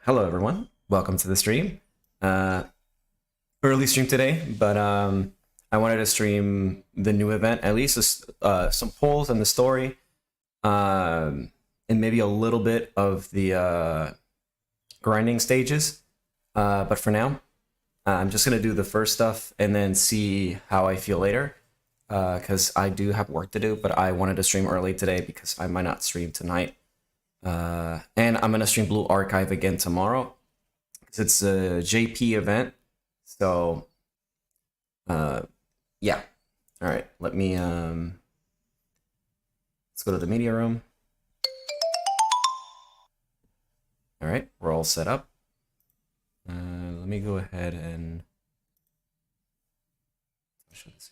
Hello everyone, welcome to the stream. Early stream today, but I wanted to stream the new event, at least some polls and the story, and maybe a little bit of the grinding stages. But for now, I'm just gonna do the first stuff and then see how I feel later, because I do have work to do, but I wanted to stream early today because I might not stream tonight. And I'm gonna stream Blue Archive again tomorrow because it's a JP event. So, yeah. All right, let me let's go to the media room. All right, we're all set up. Let me go ahead and show this.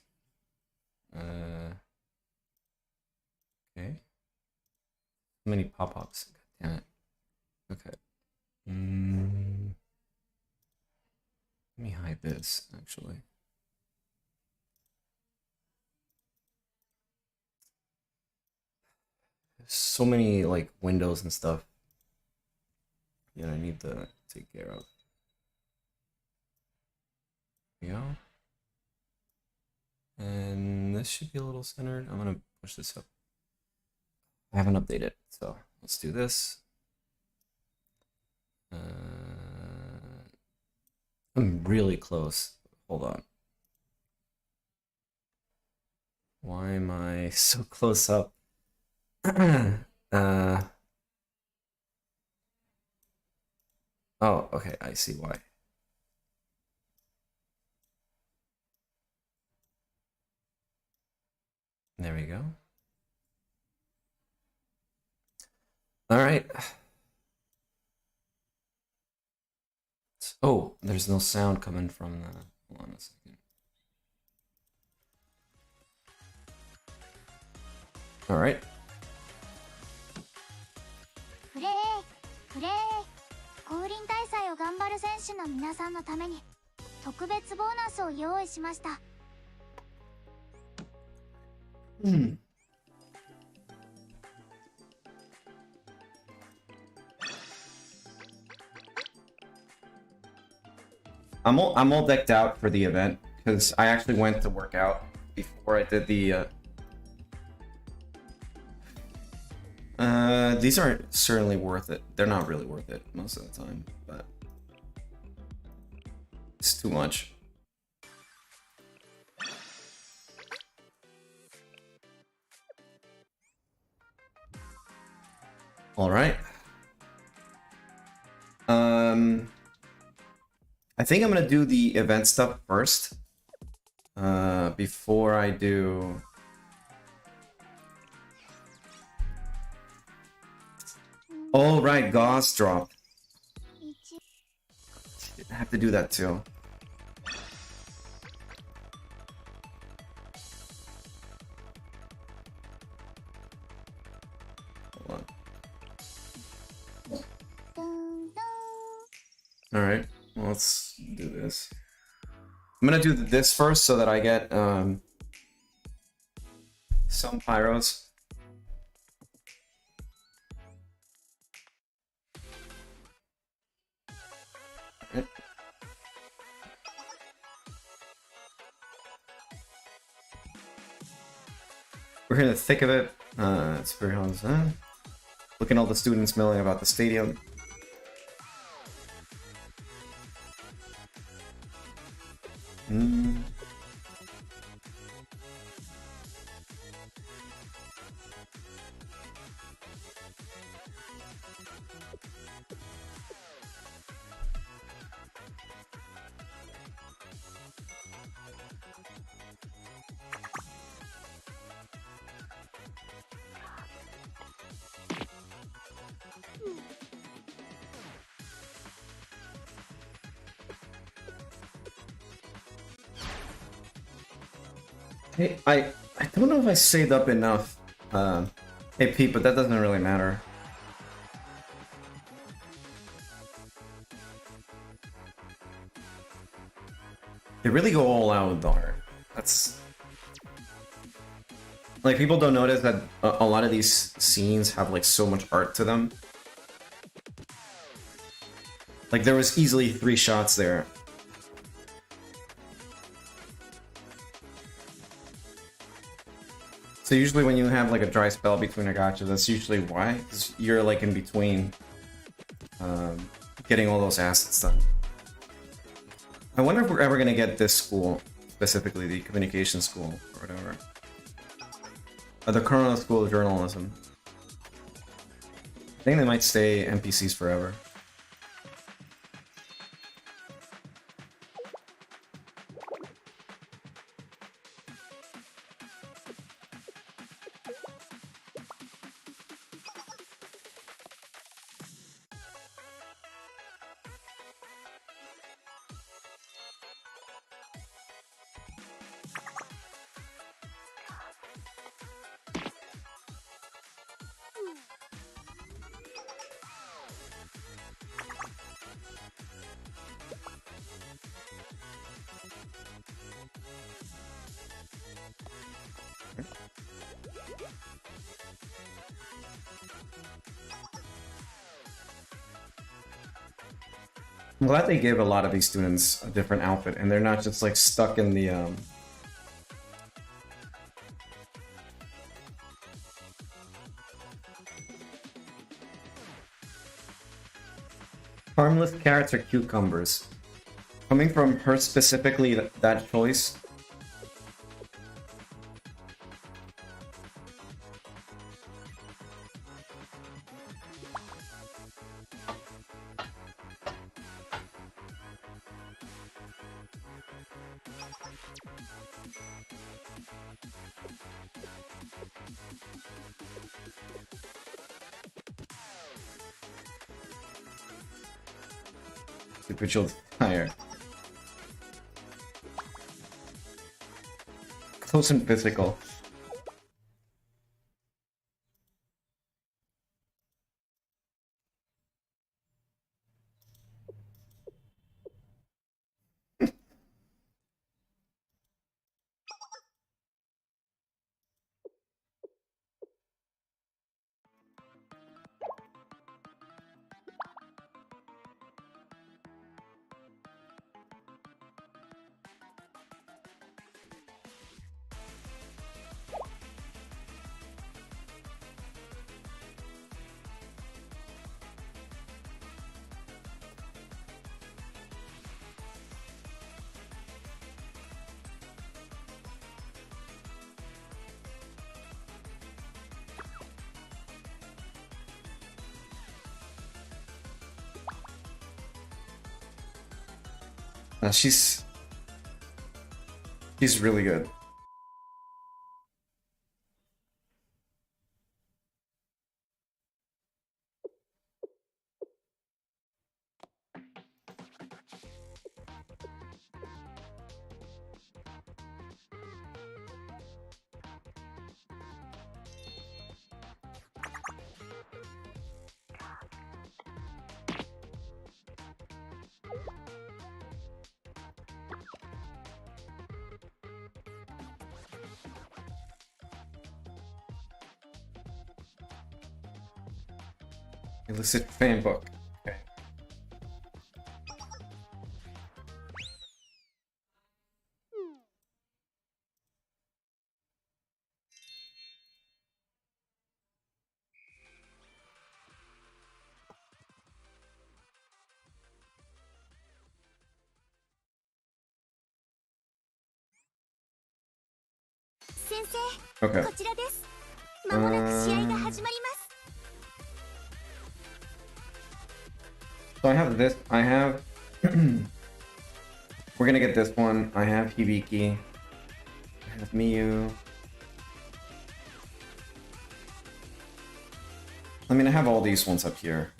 Okay. So many pop-ups. Damn it. Okay. Let me hide this, actually. There's so many, like, windows and stuff that I need to take care of. Yeah. And this should be a little centered. I'm gonna push this up. I haven't updated, so let's do this. I'm really close. Hold on. Why am I so close up? Oh, okay, I see why. There we go. All right. Oh, there's no sound coming from the... Hold on a second. All right. プレイ降臨大祭を頑張る選手の皆さんのために特別ボーナスを用意しました。I'm all decked out for the event because I actually went to work out before I did the these aren't certainly worth it. They're not really worth it most of the time, but it's too much. All right. I think I'm gonna do the event stuff first, before I do. Oh right, Gauze drop. I have to do that too. Hold on. All right. Well, let's do this. I'm gonna do this first so that I get some pyros. Right. We're in the thick of it. It's very hot. Looking at all the students milling about the stadium. Hey, I don't know if I saved up enough AP, but that doesn't really matter. They really go all out with the art. That's... Like, people don't notice that a lot of these scenes have, like, so much art to them. Like there was easily 3 shots there. So usually when you have like a dry spell between a gacha, that's usually why, because you're like in between getting all those assets done. I wonder if we're ever gonna get this school, specifically the communication school or whatever. Or the Corona School of Journalism. I think they might stay NPCs forever. I'm glad they give a lot of these students a different outfit, and they're not just like stuck in the harmless carrots or cucumbers. Coming from her specifically, that choice. Superficial desire. Close and physical. She's really good. Illicit fan book. Okay. Okay. So I have this. I have. We're gonna get this one. I have Hibiki. I have Miyu. I mean, I have all these ones up here.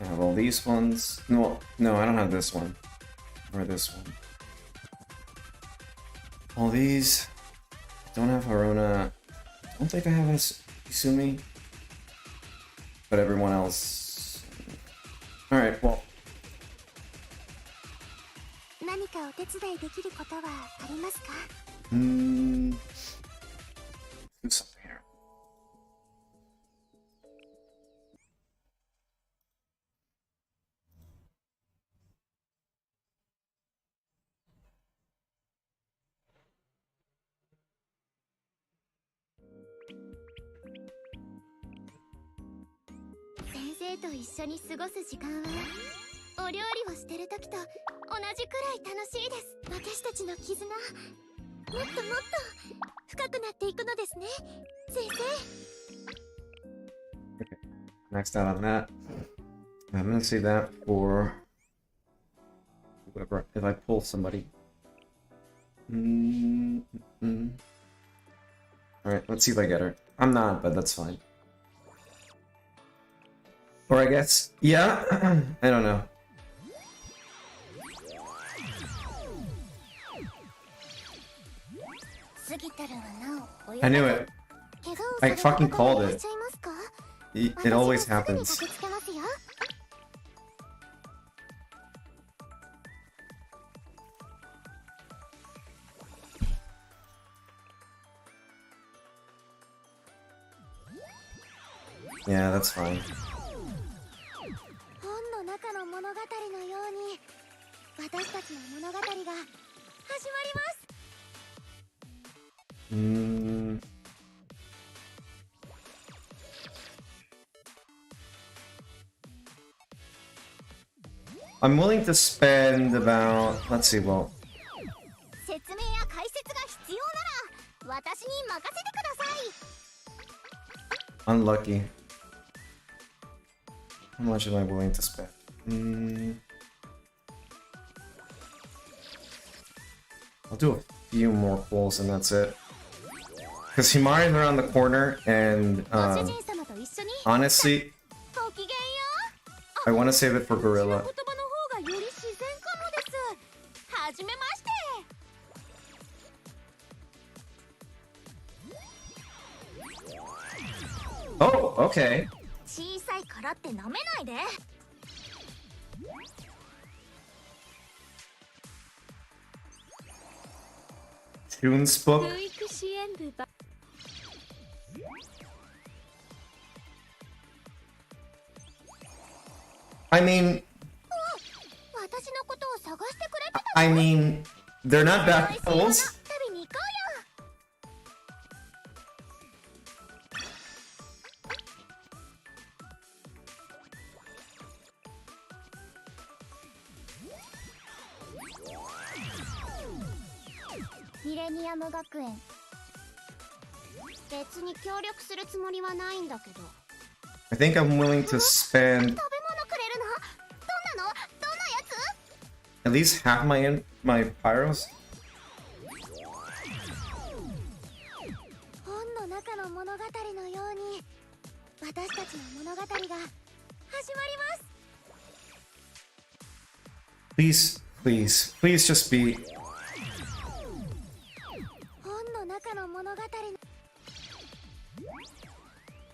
I have all these ones. No, I don't have this one. Or this one. All these. I don't have Haruna. I don't think I have Hasumi. But everyone else. Alright, well. Do something here. 生と一緒に過ごす時間はお料理をしてる時と同じくらい楽しいです。私たちの絆もっともっと深くなっていくのですね、先生。Maxed out on that. I'm gonna say that for whoever, if I pull somebody. Alright, let's see if I get her. I'm not, but that's fine. Or I guess, yeah, I don't know. I knew it. I fucking called it. It always happens. Yeah, that's fine. 本の中の物語のように私たちの物語が始まります。I'm willing to spend about, let's see, well, 説明や解説が必要なら私に任せてください。 unlucky. How much am I willing to spend? I'll do a few more pulls and that's it. Because Himari's around the corner and honestly, I want to save it for Gorilla. Oh, okay. Tunes book. I mean, they're not bad pulls. I think I'm willing to spend at least half my pyros. Please, please, please just be.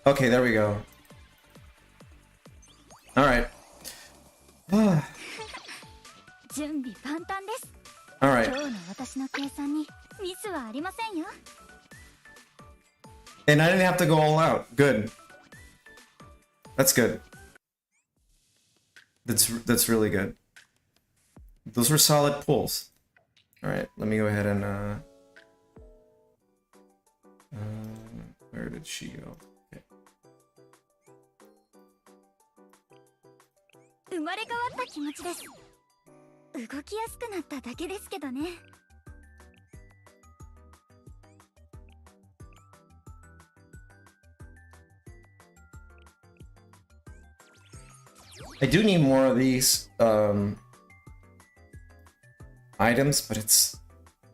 Okay, there we go. All right. All right. And I didn't have to go all out. Good. That's good. That's really good. Those were solid pulls. All right, let me go ahead and where did she go? Okay. 生まれ変わった気持ちです。動きやすくなっただけですけどね。I do need more of these items, but they're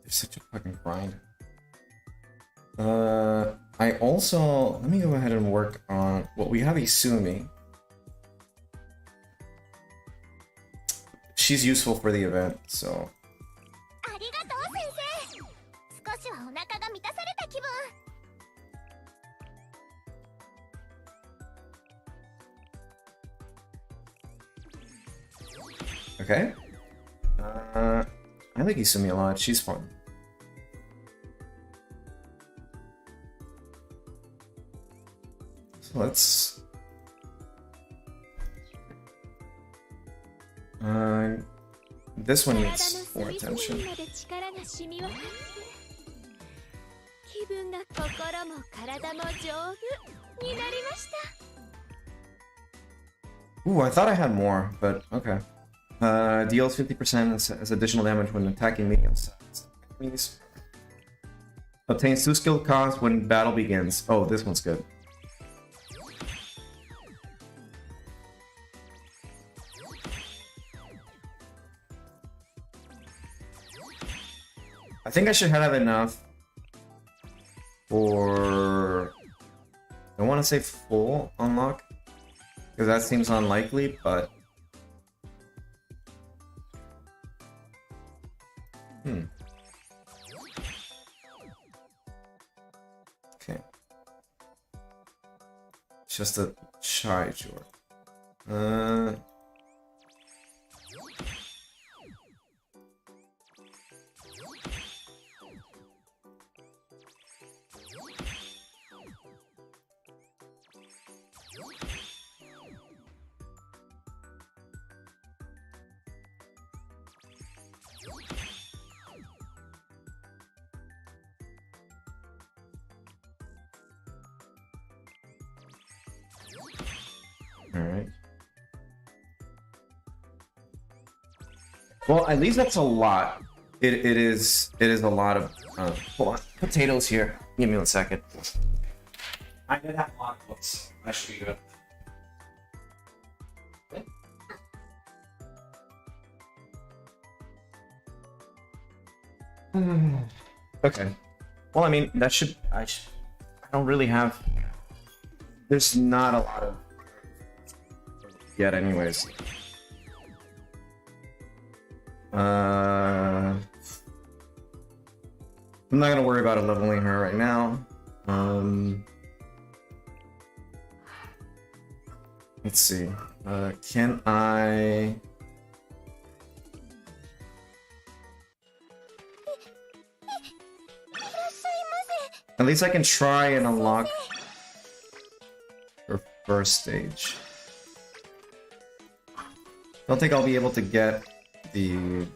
such a fucking grind. I also, let me go ahead and work on, well, we have Hasumi. She's useful for the event, so. Okay. I like Hasumi a lot. She's fun. So let's... this one needs more attention. Ooh, I thought I had more, but okay. Deals 50% as additional damage when attacking medium-sized enemies. Obtains 2 skill costs when battle begins. Oh, this one's good. I think I should have enough for... I want to say full unlock, because that seems unlikely, but... Okay. Just a shy short. Alright. Well, at least that's a lot. It is a lot of hold on. Potatoes here. Give me 1 second. I did have a lot of books. That should be good. Okay. Well, I mean, that should I don't really have. There's not a lot of yet, anyways. I'm not gonna worry about leveling her right now. Let's see. Can I? At least I can try and unlock her first stage. Don't think I'll be able to get the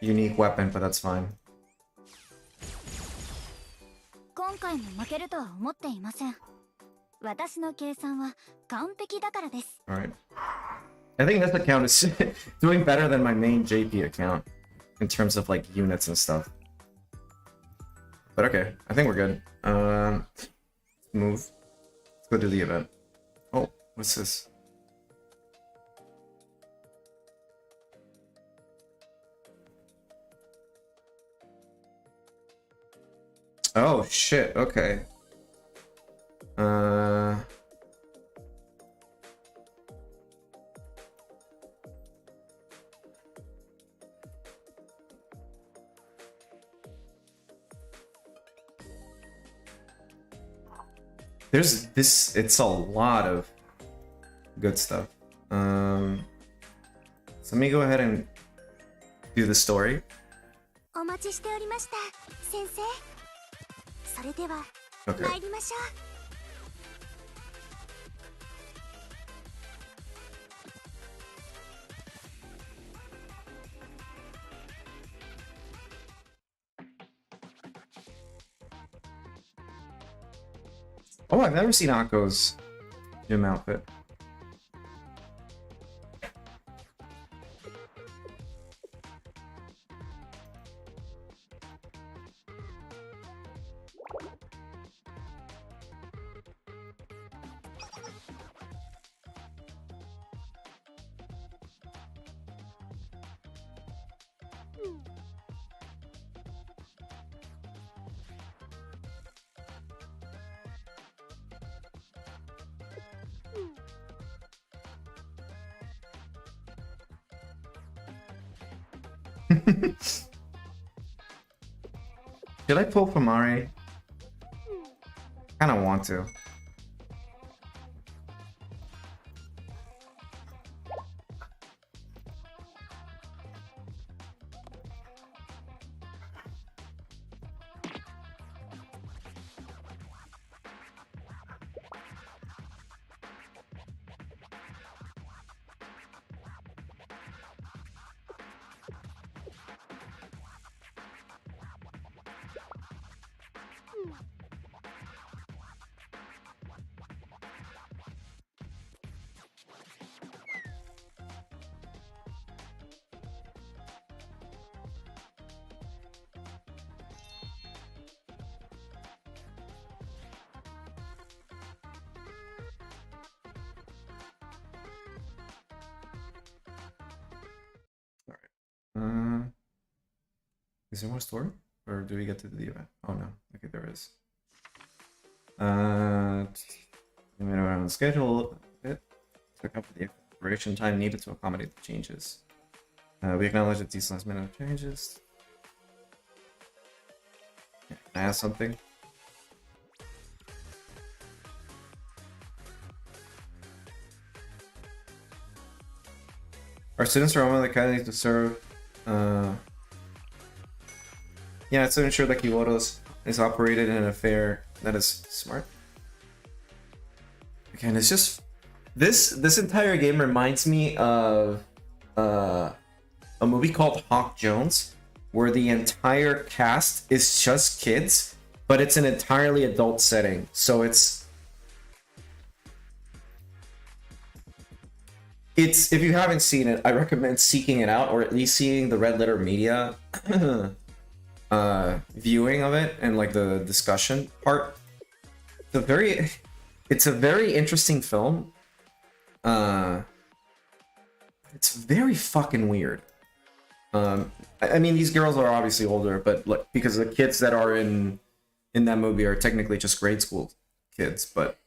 unique weapon, but that's fine. 今回も負けるとは思っていません。私の計算は完璧だからです。 Alright. I think this account is doing better than my main JP account in terms of like units and stuff. But okay, I think we're good. Move. Let's go do the event. Oh, what's this? Oh shit, okay. There's this, it's a lot of good stuff. So let me go ahead and do the story. お待ちしておりました、先生。それでは、Okay. 参りましょう。Oh, I've never seen Akko's gym outfit. Should I pull from Ari? Kinda want to. Is there more story? Or do we get to the event? Oh no. Okay, there is. We went around the schedule a bit. Took up the preparation time needed to accommodate the changes. We acknowledge that these last minute changes. Yeah, can I ask something? Our students are only the candidates to serve. Yeah, it's to ensure that Kivotos is operated in a fair that is smart. Again, it's just this entire game reminds me of a movie called Hawk Jones, where the entire cast is just kids, but it's an entirely adult setting. So it's if you haven't seen it, I recommend seeking it out, or at least seeing the Red Letter Media viewing of it and like the discussion part. It's a very interesting film. It's very fucking weird. I mean, these girls are obviously older, but like, because the kids that are in that movie are technically just grade school kids, but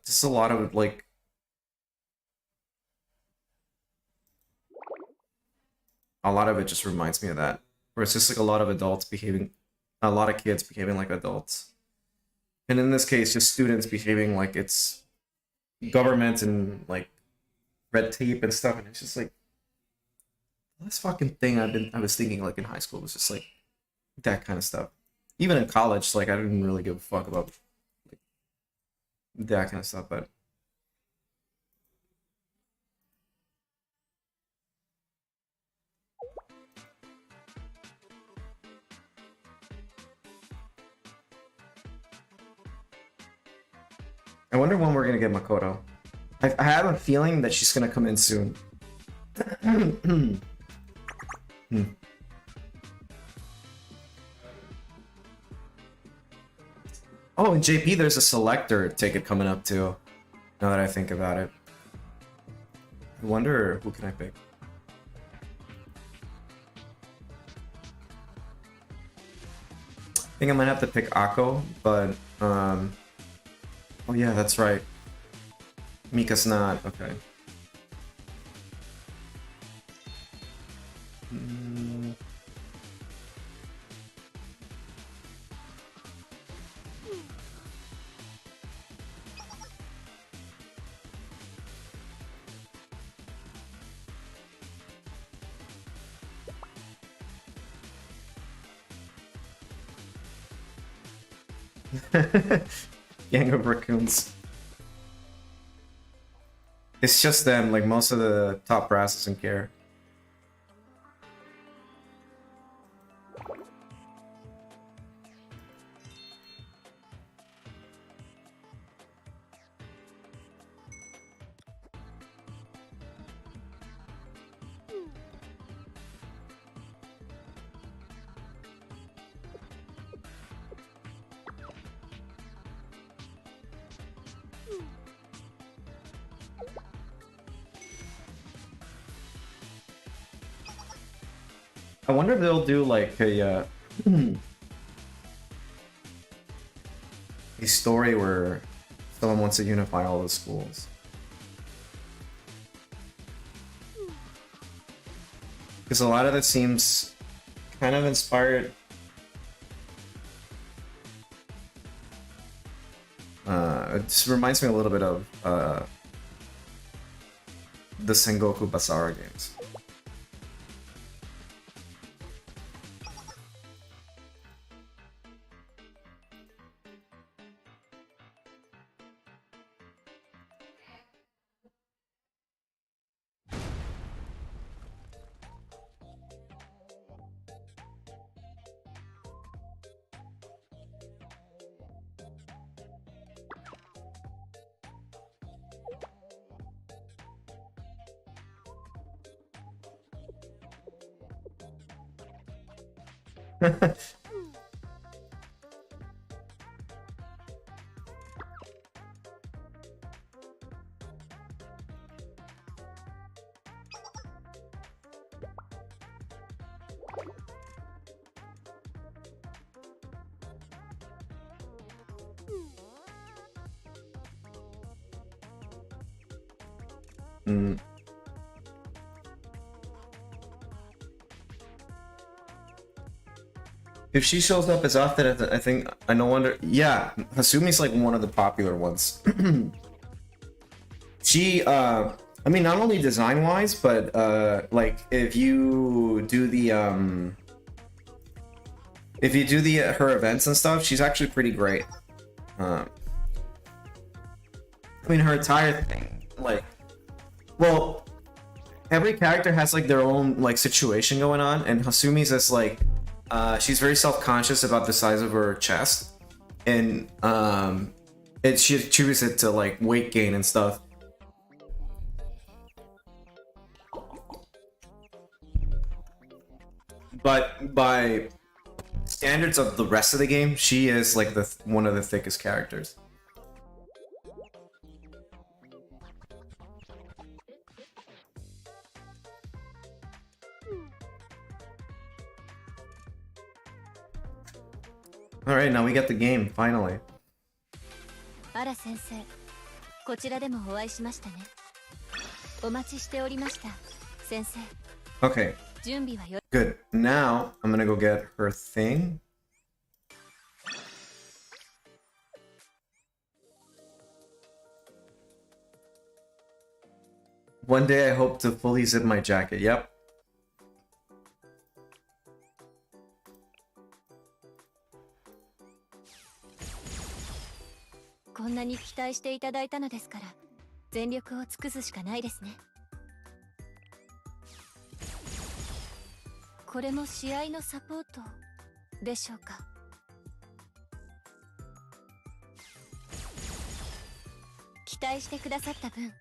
just a lot of like a lot of it just reminds me of that, where it's just like a lot of kids behaving like adults, and in this case, just students behaving like it's government and like red tape and stuff, and it's just like this fucking thing I was thinking like in high school was just like that kind of stuff. Even in college, like I didn't really give a fuck about like, that kind of stuff, but. I wonder when we're gonna get Makoto. I have a feeling that she's gonna come in soon. Oh, in JP, there's a selector ticket coming up too. Now that I think about it, I wonder who can I pick. I think I might have to pick Akko, but oh yeah, that's right. Mika's not. Okay. Gang of raccoons. It's just them, like most of the top brass doesn't care. I wonder if they'll do like a story where someone wants to unify all the schools. Because a lot of it seems kind of inspired. It just reminds me a little bit of the Sengoku Basara games. Mm. If she shows up as often as I think, I no wonder. Yeah, Hasumi's like one of the popular ones. She, I mean, not only design-wise, but like if you do the her events and stuff, she's actually pretty great. I mean, her entire thing, like, well, every character has like their own like situation going on, and Hasumi's is like, she's very self-conscious about the size of her chest, and she attributes it to like weight gain and stuff. But by standards of the rest of the game, she is like one of the thickest characters. Alright, now we get the game, finally. あら先生、こちらでもお会いしましたね。お待ちしておりました、先生。Okay. 準備はよ。Good. Now, I'm gonna go get her thing. One day I hope to fully zip my jacket. Yep. こんなに期待していただいたのですから、全力を尽くすしかないですね。これも試合のサポートでしょうか。期待してくださった分、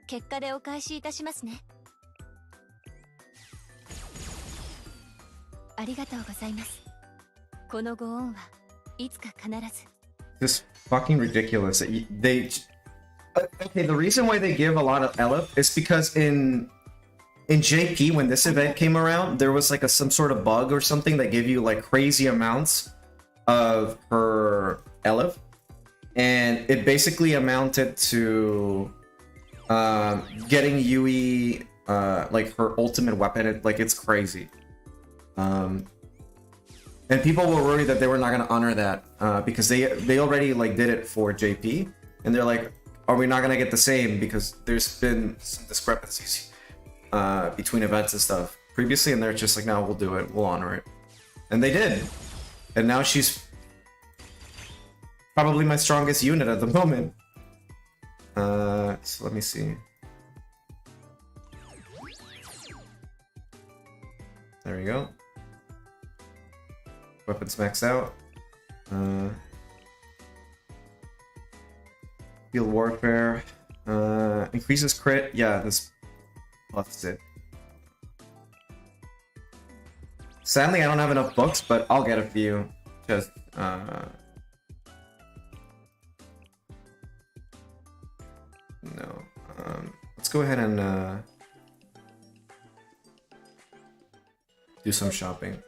結果でお返しいたしますね。ありがとうございます。このご恩はいつか必ず。This fucking ridiculous. They okay. The reason why they give a lot of Elif is because in JP, when this event came around, there was like some sort of bug or something that gave you like crazy amounts of her Elif, and it basically amounted to getting Yui like her ultimate weapon. It's crazy. And people were worried that they were not going to honor that because they already like did it for JP, and they're like, are we not going to get the same, because there's been some discrepancies between events and stuff previously, and they're just like, no, we'll do it, we'll honor it. And they did, and now she's probably my strongest unit at the moment. So let me see. There we go. Weapons maxed out. Field warfare. Increases crit. Yeah, this buffs it. Sadly, I don't have enough books, but I'll get a few. Just no. Let's go ahead and do some shopping.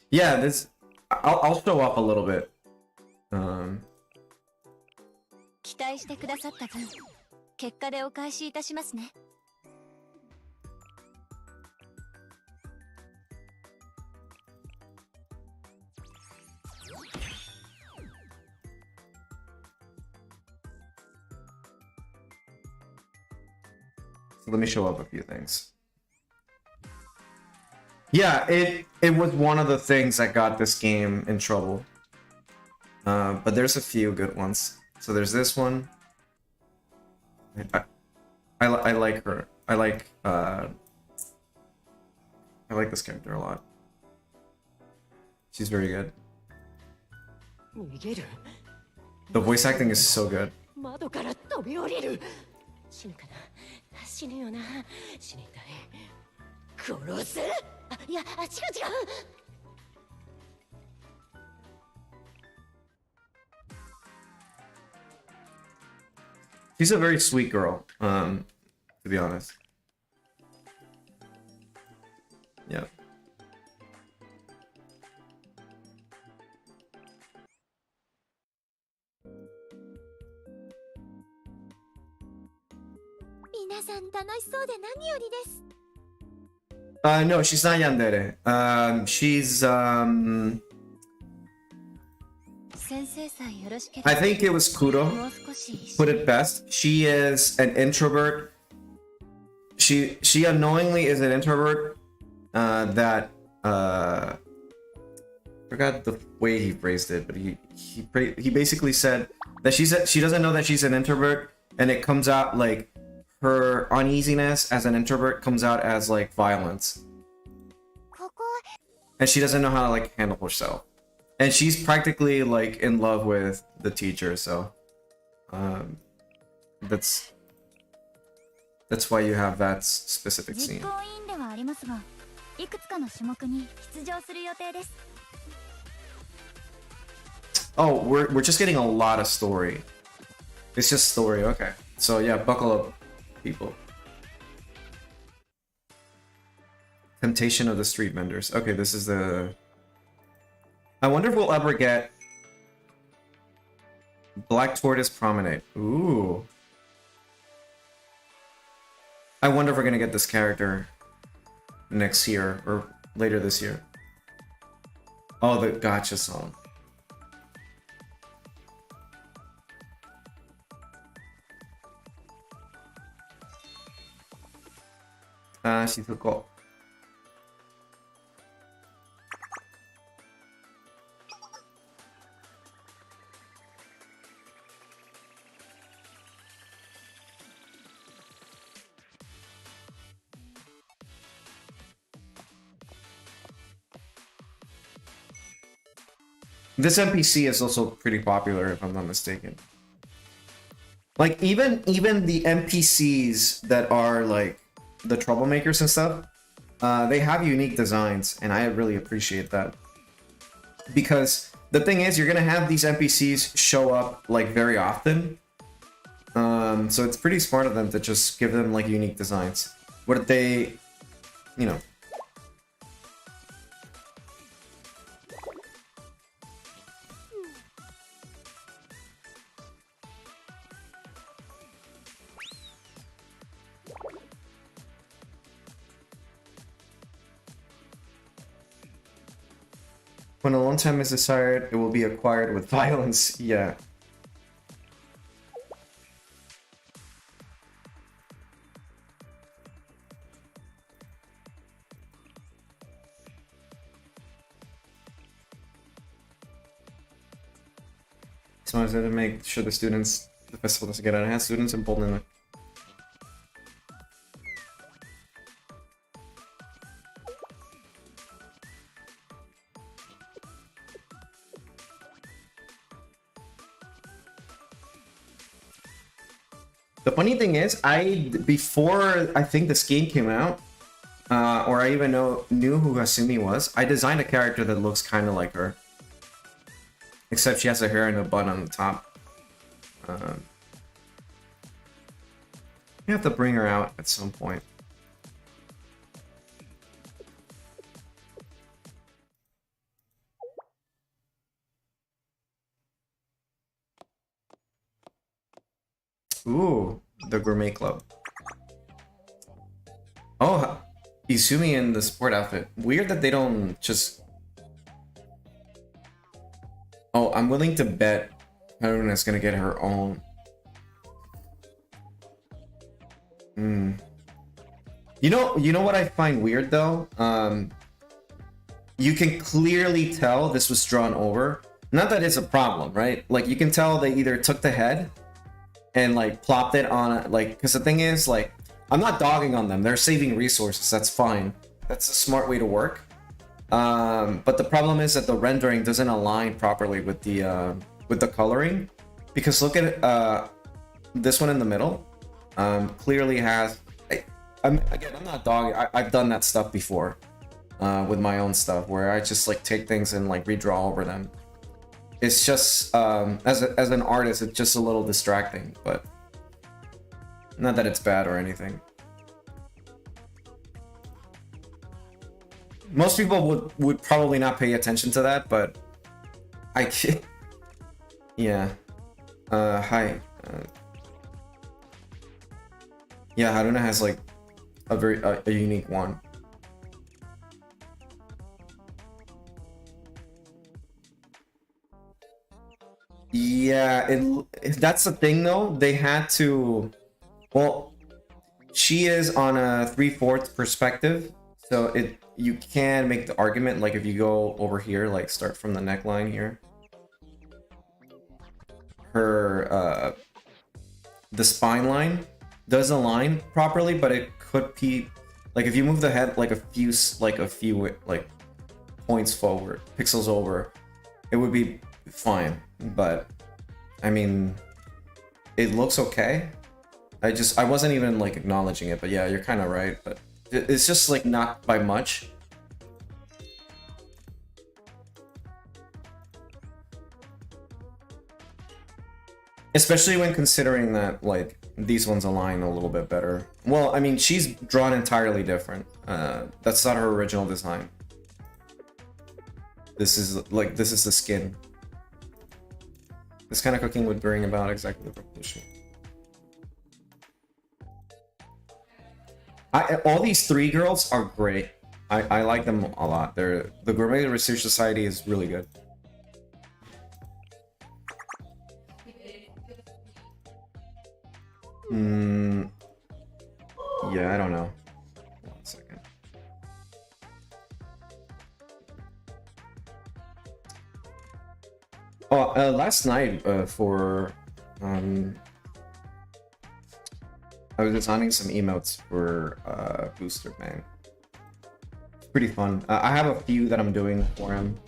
Yeah, this I'll show up a little bit. 期待してくださった分、結果でお返しいたしますね。So let me show up a few things. Yeah, it was one of the things that got this game in trouble. But there's a few good ones. So there's this one. I like her. I like this character a lot. She's very good. The voice acting is so good. 窓から飛び降りる。死ぬかな。死ぬよな。死にたい。殺す。いや、違う違う。She's a very sweet girl, to be honest. 皆さん楽しそうで何よりです。 No, she's not yandere. She's I think it was Kuro put it best. She is an introvert. She unknowingly is an introvert that forgot the way he phrased it, but he basically said that she doesn't know that she's an introvert, and it comes out like her uneasiness as an introvert comes out as like violence, and she doesn't know how to like handle herself, and she's practically like in love with the teacher, so that's why you have that specific scene. Oh, we're just getting a lot of story. It's just story, okay. So yeah, buckle up, people. Temptation of the street vendors. Okay, this is the... I wonder if we'll ever get Black Tortoise Promenade. Ooh. I wonder if we're gonna get this character next year or later this year. Oh, the gotcha song. Shizuko. This NPC is also pretty popular, if I'm not mistaken. Like even the NPCs that are like the troublemakers and stuff, they have unique designs, and I really appreciate that. Because the thing is, you're gonna have these NPCs show up like very often, so it's pretty smart of them to just give them like unique designs. What if they, you know. When a long time is desired, it will be acquired with violence. Yeah. So I was to make sure the festival doesn't get out of hand. Students in Poland. The funny thing is, before I think this game came out, or I even knew who Hasumi was, I designed a character that looks kind of like her. Except she has her hair and a bun on the top. You have to bring her out at some point. Ooh, the Gourmet Club. Oh, Izumi in the sport outfit. Weird that they don't just... Oh, I'm willing to bet Haruna's gonna get her own. You know what I find weird though? You can clearly tell this was drawn over. Not that it's a problem, right? Like you can tell they either took the head and like plopped it on like, because the thing is like, I'm not dogging on them, they're saving resources, that's fine, that's a smart way to work, but the problem is that the rendering doesn't align properly with the coloring, because look at this one in the middle, clearly has I'm not dogging, I've done that stuff before with my own stuff where I just like take things and like redraw over them. It's just as an artist, it's just a little distracting, but not that it's bad or anything. Most people would probably not pay attention to that, but I can't. Yeah. Hi. Yeah, Haruna has like a very a unique one. Yeah, that's the thing though. They had to. Well, she is on a 3/4 perspective, so you can make the argument like if you go over here, like start from the neckline here. Her the spine line does align properly, but it could be like if you move the head like a few points forward, pixels over, it would be fine. But I mean, it looks okay. I wasn't even like acknowledging it, but yeah, you're kind of right. But it's just like not by much. Especially when considering that like these ones align a little bit better. Well, I mean, she's drawn entirely different. That's not her original design. This is the skin. This kind of cooking would bring about exactly the proportion. All these three girls are great. I like them a lot. The Gourmet Research Society is really good. Yeah, I don't know. 1 second. Oh, last night for I was designing some emotes for Booster Man. It's pretty fun. I have a few that I'm doing for him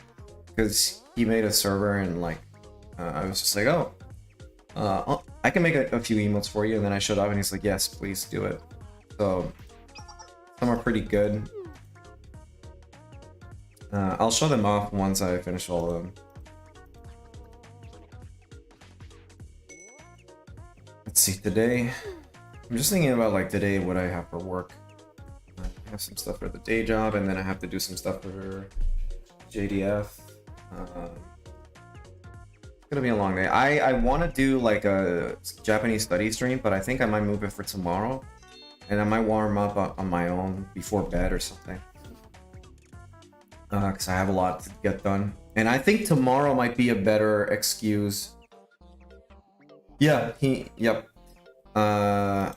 because he made a server and like I was just like, oh, I can make a few emotes for you, and then I showed up and he's like, yes, please do it. So some are pretty good. I'll show them off once I finish all of them. Let's see, today I'm just thinking about like today what I have for work. I have some stuff for the day job, and then I have to do some stuff for JDF. It's gonna be a long day. I want to do like a Japanese study stream, but I think I might move it for tomorrow, and I might warm up on my own before bed or something. Because I have a lot to get done, and I think tomorrow might be a better excuse. Yeah, yep. I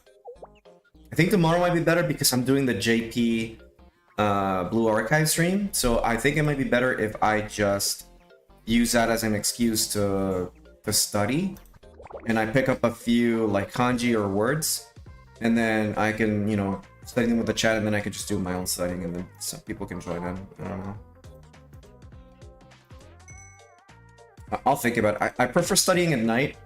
think tomorrow might be better because I'm doing the JP Blue Archive stream, so I think it might be better if I just use that as an excuse to study, and I pick up a few like kanji or words, and then I can, you know, study them with the chat, and then I can just do my own studying, and then some people can join in. I don't know. I'll think about it. I prefer studying at night,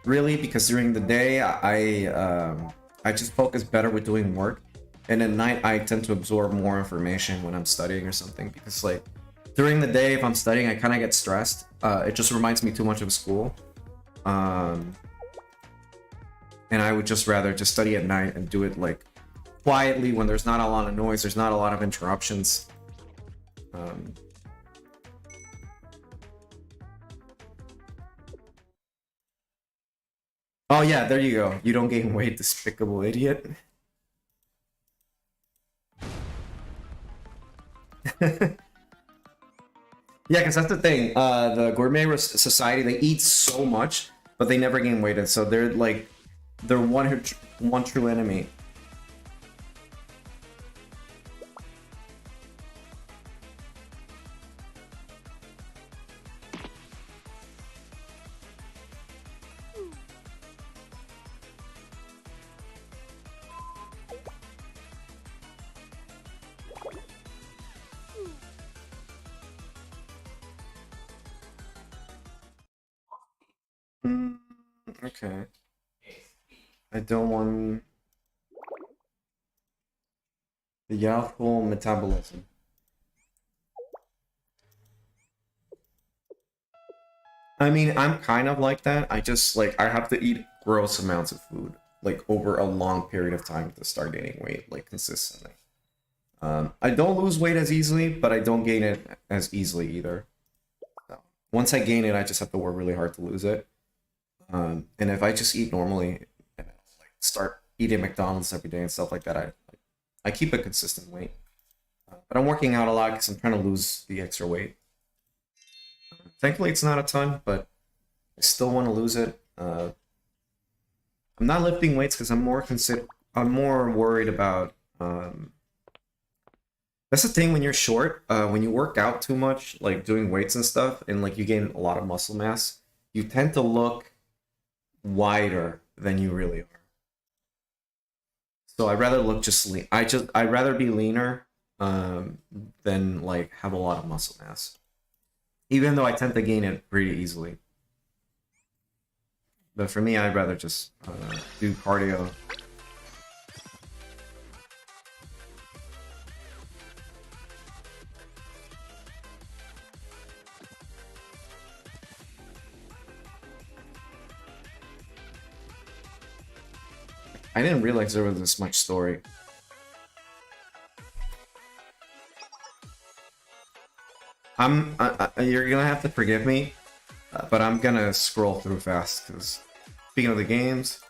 really, because during the day I just focus better with doing work, and at night I tend to absorb more information when I'm studying or something, because like during the day if I'm studying I kind of get stressed. It just reminds me too much of school, and I would just rather just study at night and do it like quietly when there's not a lot of noise, there's not a lot of interruptions. Oh yeah, there you go. You don't gain weight, despicable idiot. Yeah, because that's the thing. The Gourmet Society, they eat so much, but they never gain weight, and so they're like, they're one true enemy. Okay. I don't want the youthful metabolism. I mean, I'm kind of like that. I just like, I have to eat gross amounts of food like over a long period of time to start gaining weight like consistently. I don't lose weight as easily, but I don't gain it as easily either. So, once I gain it, I just have to work really hard to lose it. And if I just eat normally and like start eating McDonald's every day and stuff like that. I keep a consistent weight. But I'm working out a lot because I'm trying to lose the extra weight. Thankfully, it's not a ton, but I still want to lose it. I'm not lifting weights because I'm more worried about. That's the thing when you're short. When you work out too much, like doing weights and stuff, and like you gain a lot of muscle mass, you tend to look wider than you really are. So I'd rather look just lean. I'd rather be leaner than like have a lot of muscle mass. Even though I tend to gain it pretty easily. But for me, I'd rather just do cardio. I didn't realize there was this much story. You're gonna have to forgive me, but I'm gonna scroll through fast because speaking of the games,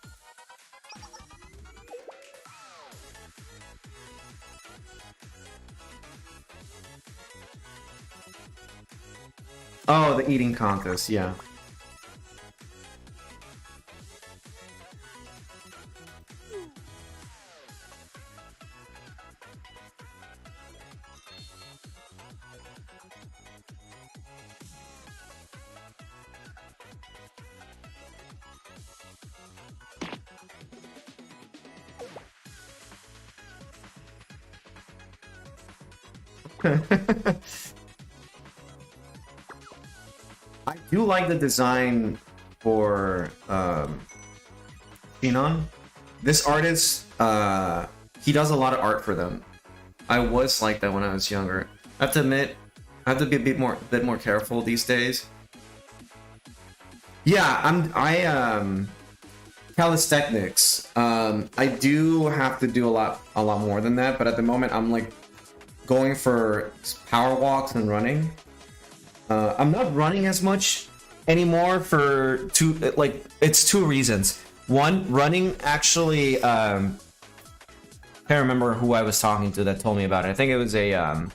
oh, the eating contest, yeah. I do like the design for Phenon. This artist, he does a lot of art for them. I was like that when I was younger. I have to admit, I have to be a bit more careful these days. Yeah, calisthenics. I do have to do a lot more than that, but at the moment I'm like going for power walks and running. I'm not running as much anymore for it's two reasons. One, running actually, I can't remember who I was talking to that told me about it. I think it was a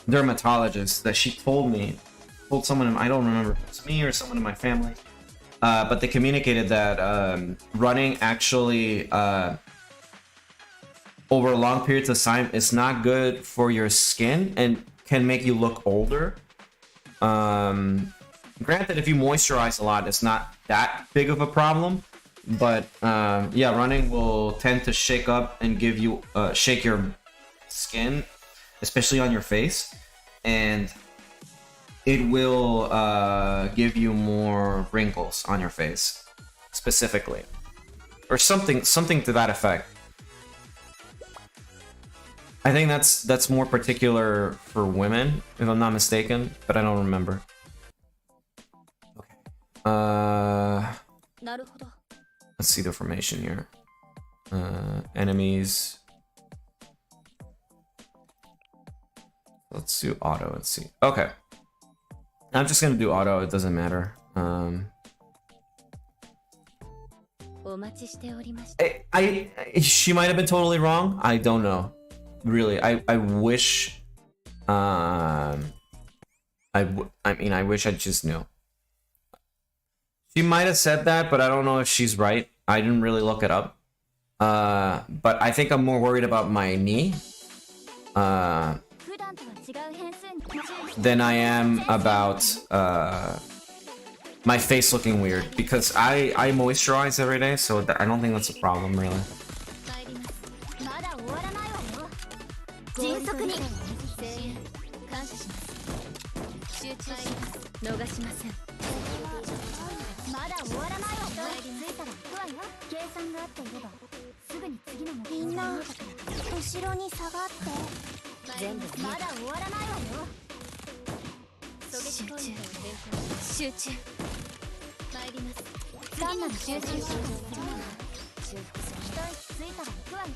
dermatologist that she told someone, I don't remember if it's me or someone in my family, but they communicated that running actually over long periods of time is not good for your skin and can make you look older. Granted, if you moisturize a lot, it's not that big of a problem, but yeah, running will tend to shake up and give you shake your skin, especially on your face, and it will give you more wrinkles on your face, specifically, or something to that effect. I think that's more particular for women, if I'm not mistaken, but I don't remember. Okay. Let's see the formation here. Enemies. Let's do auto. Let's see. Okay. I'm just gonna do auto. It doesn't matter. She might have been totally wrong. I don't know. Really, I wish. I mean, I wish I just knew. She might have said that, but I don't know if she's right. I didn't really look it up. But I think I'm more worried about my knee than I am about my face looking weird, because I moisturize every day, so I don't think that's a problem really.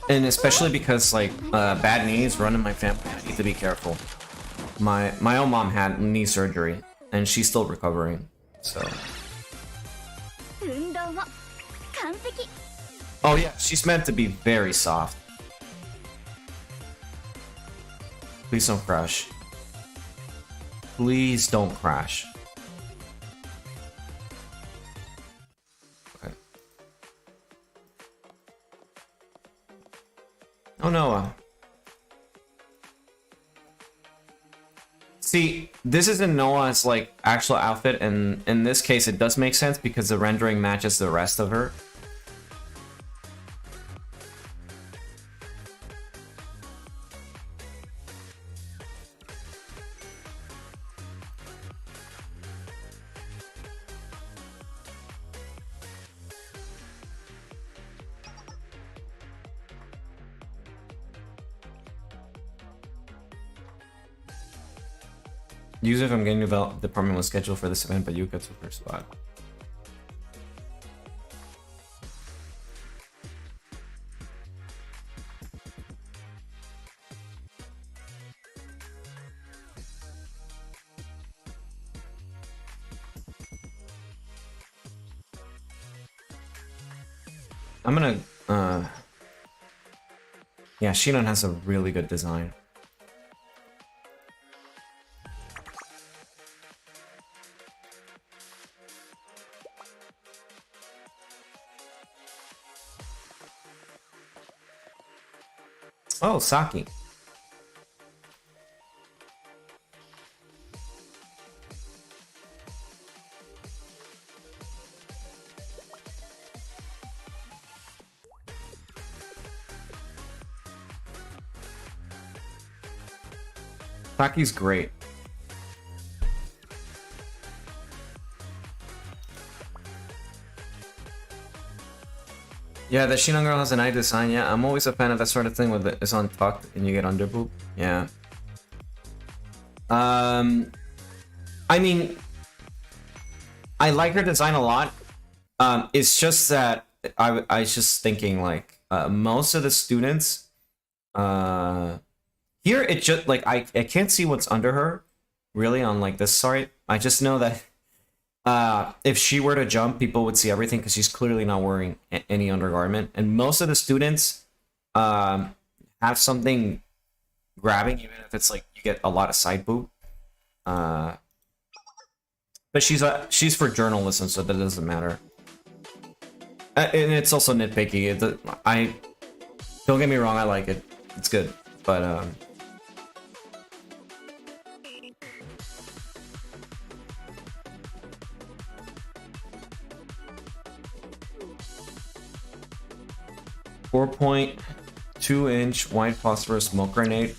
And especially because like bad knees run in my family, I need to be careful. My own mom had knee surgery and she's still recovering, so Oh yeah, she's meant to be very soft. Please don't crash. Please don't crash. Okay. Oh no. See, this isn't Noah's like actual outfit, and in this case it does make sense because the rendering matches the rest of her. User from game department was scheduled for this event, but Yuka took her spot. I'm gonna, yeah, Shinon has a really good design. Oh, Saki. Saki's great. Yeah, the Shinon girl has an eye design. Yeah, I'm always a fan of that sort of thing with it's untucked and you get under boob. Yeah. I mean, I like her design a lot. It's just that I was just thinking like most of the students here it just like I can't see what's under her really on like this side. I just know that if she were to jump, people would see everything because she's clearly not wearing any undergarment. And most of the students have something grabbing, even if it's like you get a lot of side boob. But she's for journalism, so that doesn't matter. And it's also nitpicky. Don't get me wrong, I like it. It's good, but 4.2-inch wide phosphorus smoke grenade.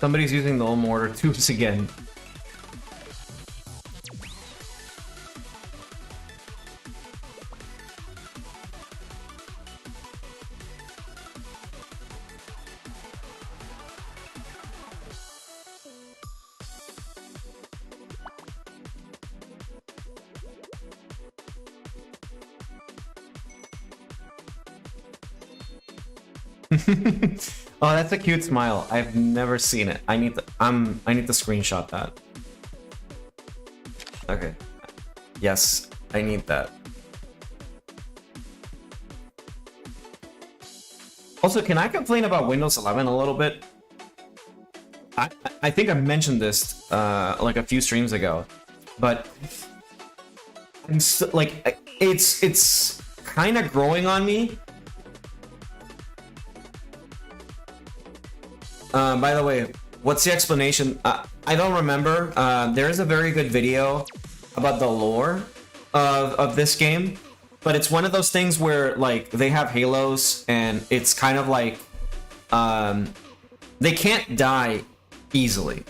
Somebody's using the old mortar tubes again. Oh, that's a cute smile. I've never seen it. I need to screenshot that. Okay. Yes, I need that. Also, can I complain about Windows 11 a little bit? I think I mentioned this like a few streams ago, but like it's kind of growing on me. By the way, what's the explanation? I don't remember. There is a very good video about the lore of this game, but it's one of those things where like they have halos and it's kind of like they can't die easily.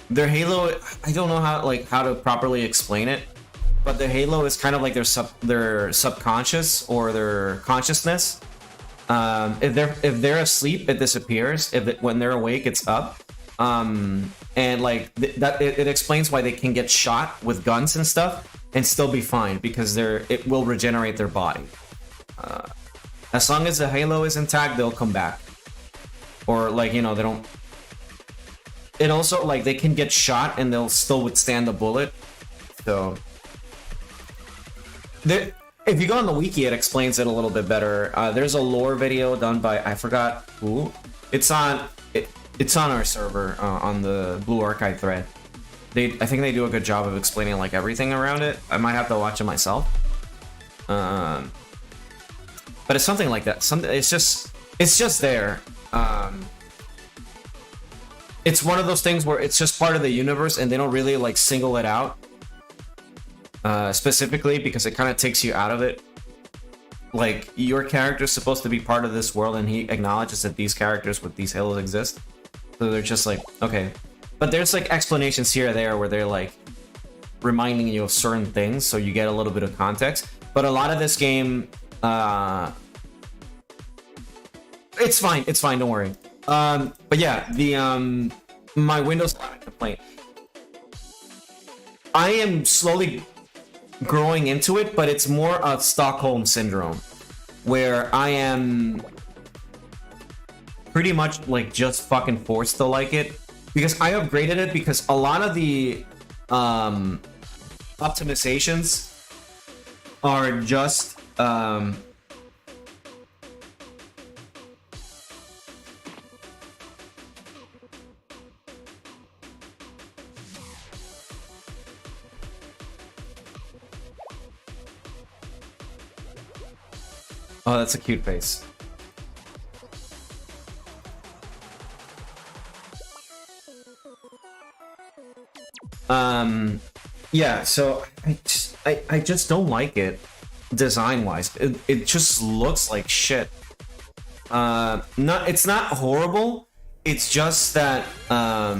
Their halo, I don't know how to properly explain it, but the halo is kind of like their subconscious or their consciousness. If they're asleep, it disappears. When they're awake, it's up. And like it explains why they can get shot with guns and stuff and still be fine, because it will regenerate their body. As long as the halo is intact, they'll come back. Or like, they don't. It also, like, they can get shot and they'll still withstand the bullet. So if you go on the wiki, it explains it a little bit better. There's a lore video done by, I forgot who. It's on our server, on the Blue Archive thread. I think they do a good job of explaining like everything around it. I might have to watch it myself. But it's something like that. It's just there. It's one of those things where it's just part of the universe and they don't really like single it out specifically, because it kind of takes you out of it. Like, your character's supposed to be part of this world and he acknowledges that these characters with these halos exist. So they're just like, okay. But there's like explanations here or there where they're like reminding you of certain things, so you get a little bit of context. But a lot of this game, it's fine, don't worry. But yeah, my Windows 11 complaint. I am slowly growing into it, but it's more of Stockholm syndrome, where I am pretty much like just fucking forced to like it, because I upgraded it because a lot of the optimizations are just oh, that's a cute face. Yeah, so I just don't like it design-wise. It just looks like shit. It's not horrible. It's just that I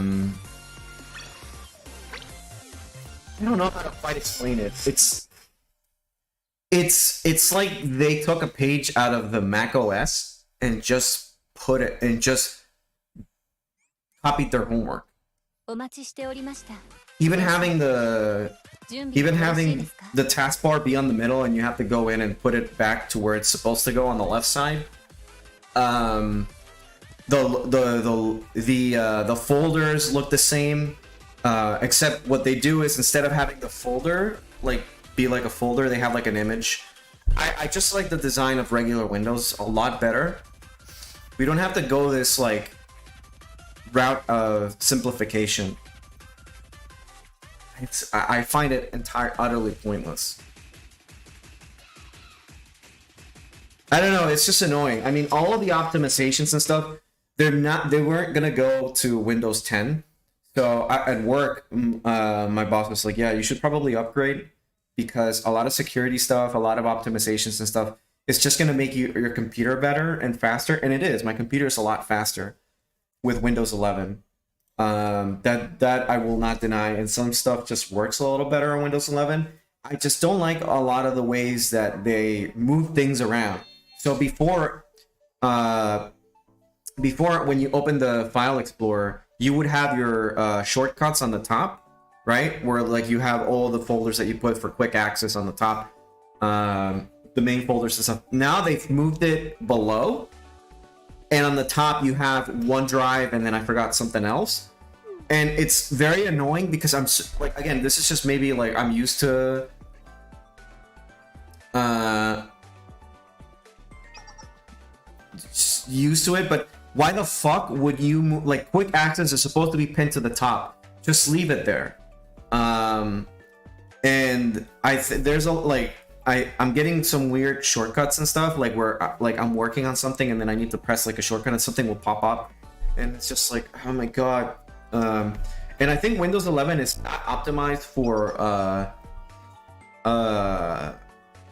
don't know how to quite explain it. It's like they took a page out of the Mac OS and just put it and just copied their homework. Even having the taskbar be on the middle and you have to go in and put it back to where it's supposed to go on the left side. The folders look the same, except what they do is instead of having the folder be like a folder, they have like an image. I just like the design of regular Windows a lot better. We don't have to go this like route of simplification. I find it utterly pointless. I don't know, it's just annoying. I mean, all of the optimizations and stuff, they weren't gonna go to Windows 10. So at work, my boss was like, yeah, you should probably upgrade, because a lot of security stuff, a lot of optimizations and stuff, it's just going to make your computer better and faster. And it is. My computer is a lot faster with Windows 11. That I will not deny. And some stuff just works a little better on Windows 11. I just don't like a lot of the ways that they move things around. So before when you open the File Explorer, you would have your shortcuts on the top. Right, where like you have all the folders that you put for quick access on the top, the main folders and stuff. Now they've moved it below, and on the top you have OneDrive, and then I forgot something else, and it's very annoying because I'm like, again, this is just maybe like I'm used to it, but why the fuck would you move, like, quick access is supposed to be pinned to the top? Just leave it there. And there's a like I'm getting some weird shortcuts and stuff, like where like I'm working on something and then I need to press like a shortcut and something will pop up, and it's just like, oh my god. And I think Windows 11 is not optimized for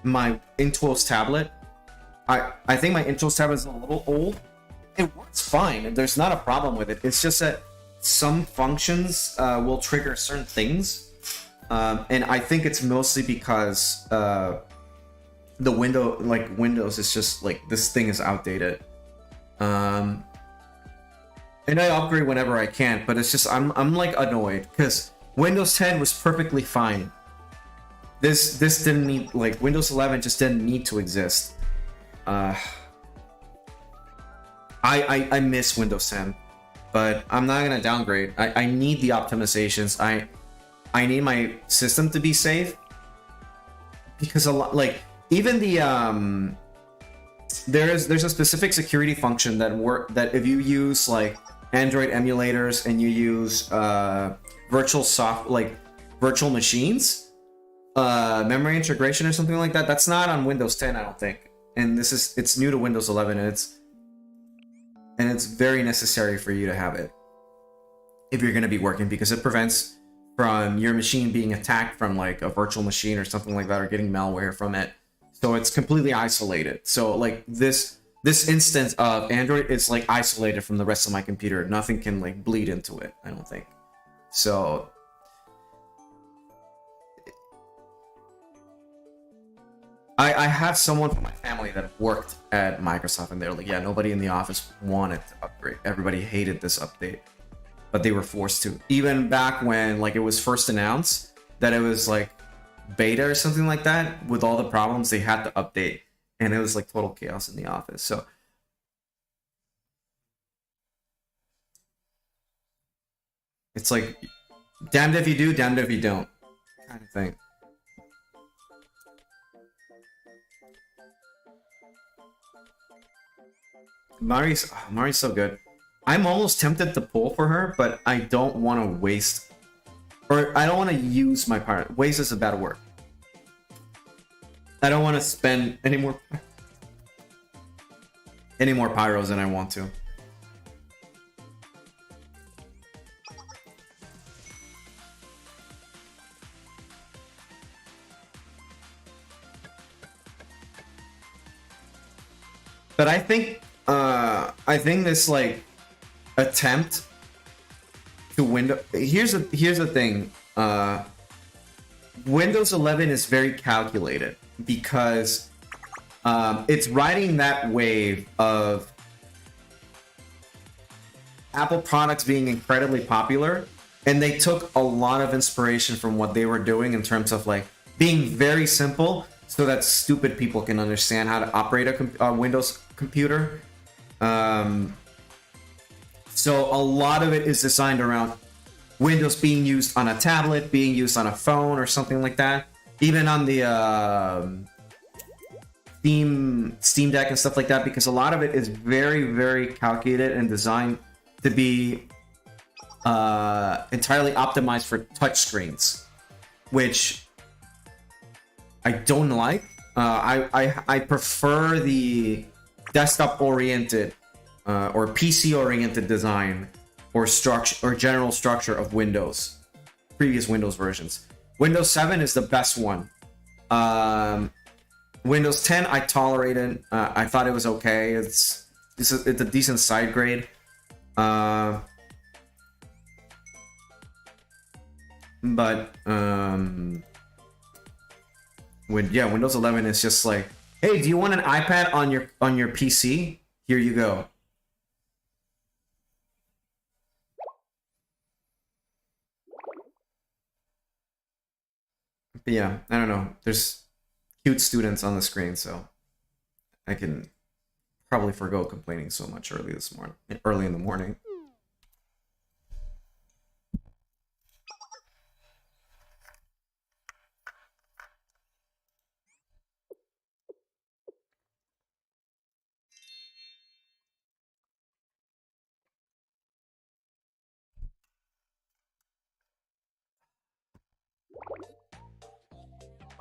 my Intuos tablet. I think my Intuos tablet is a little old. It works fine. There's not a problem with it. It's just that some functions will trigger certain things. And I think it's mostly because the Windows is just like, this thing is outdated. And I upgrade whenever I can, but it's just I'm like annoyed because Windows 10 was perfectly fine. This didn't need, like, Windows 11 just didn't need to exist. I miss Windows 10, but I'm not gonna downgrade. I need the optimizations. I need my system to be safe, because a lot, like, even the there's a specific security function that if you use like Android emulators and you use virtual machines, memory integration or something like that, that's not on Windows 10, I don't think. And it's new to Windows 11, and it's very necessary for you to have it if you're going to be working, because it prevents from your machine being attacked from like a virtual machine or something like that, or getting malware from it. So it's completely isolated. So like this instance of Android is like isolated from the rest of my computer. Nothing can like bleed into it, I don't think. So I have someone from my family that worked at Microsoft, and they're like, yeah, nobody in the office wanted to upgrade. Everybody hated this update, but they were forced to. Even back when like it was first announced that it was like beta or something like that, with all the problems, they had to update, and it was like total chaos in the office. So it's like, damned if you do, damned if you don't, kind of thing. Mari's so good. I'm almost tempted to pull for her, but I don't want to waste, or I don't want to use my pyro. Waste is a bad word. I don't want to spend any more pyros than I want to. But I think this like attempt to here's the thing. Windows 11 is very calculated, because it's riding that wave of Apple products being incredibly popular, and they took a lot of inspiration from what they were doing in terms of like being very simple, so that stupid people can understand how to operate a Windows computer. So a lot of it is designed around Windows being used on a tablet, being used on a phone or something like that. Even on the Steam Deck and stuff like that, because a lot of it is very, very calculated and designed to be entirely optimized for touchscreens, which I don't like. I prefer the desktop-oriented or PC-oriented design or structure or general structure of Windows, previous Windows versions. Windows 7 is the best one. Windows 10 I tolerated. I thought it was okay. It's a decent side grade. But Windows 11 is just like, hey, do you want an iPad on your PC? Here you go. But yeah, I don't know. There's cute students on the screen, so I can probably forgo complaining so much early in the morning.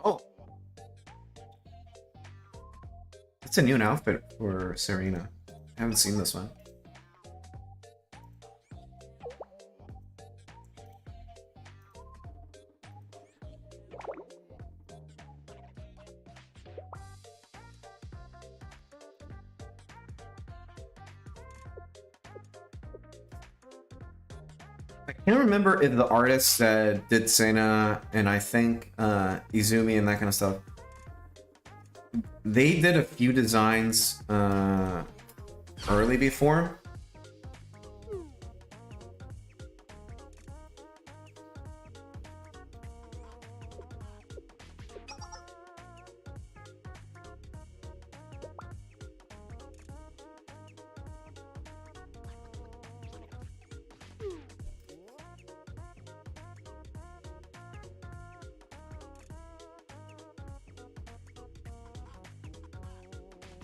Oh. It's a new outfit for Serena. I haven't seen this one. I can't remember if the artist that did Sena and I think Izumi and that kind of stuff. They did a few designs early before.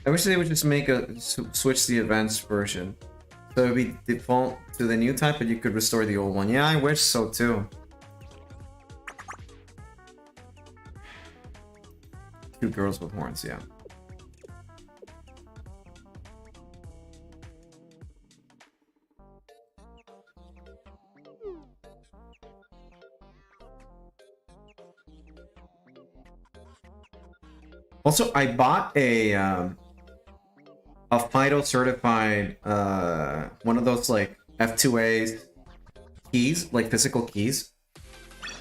I wish they would just make a switch the advanced version, so it would be default to the new type, but you could restore the old one. Yeah, I wish so too. Two girls with horns, yeah. Also, I bought a FIDO certified one of those like F2A keys, like physical keys.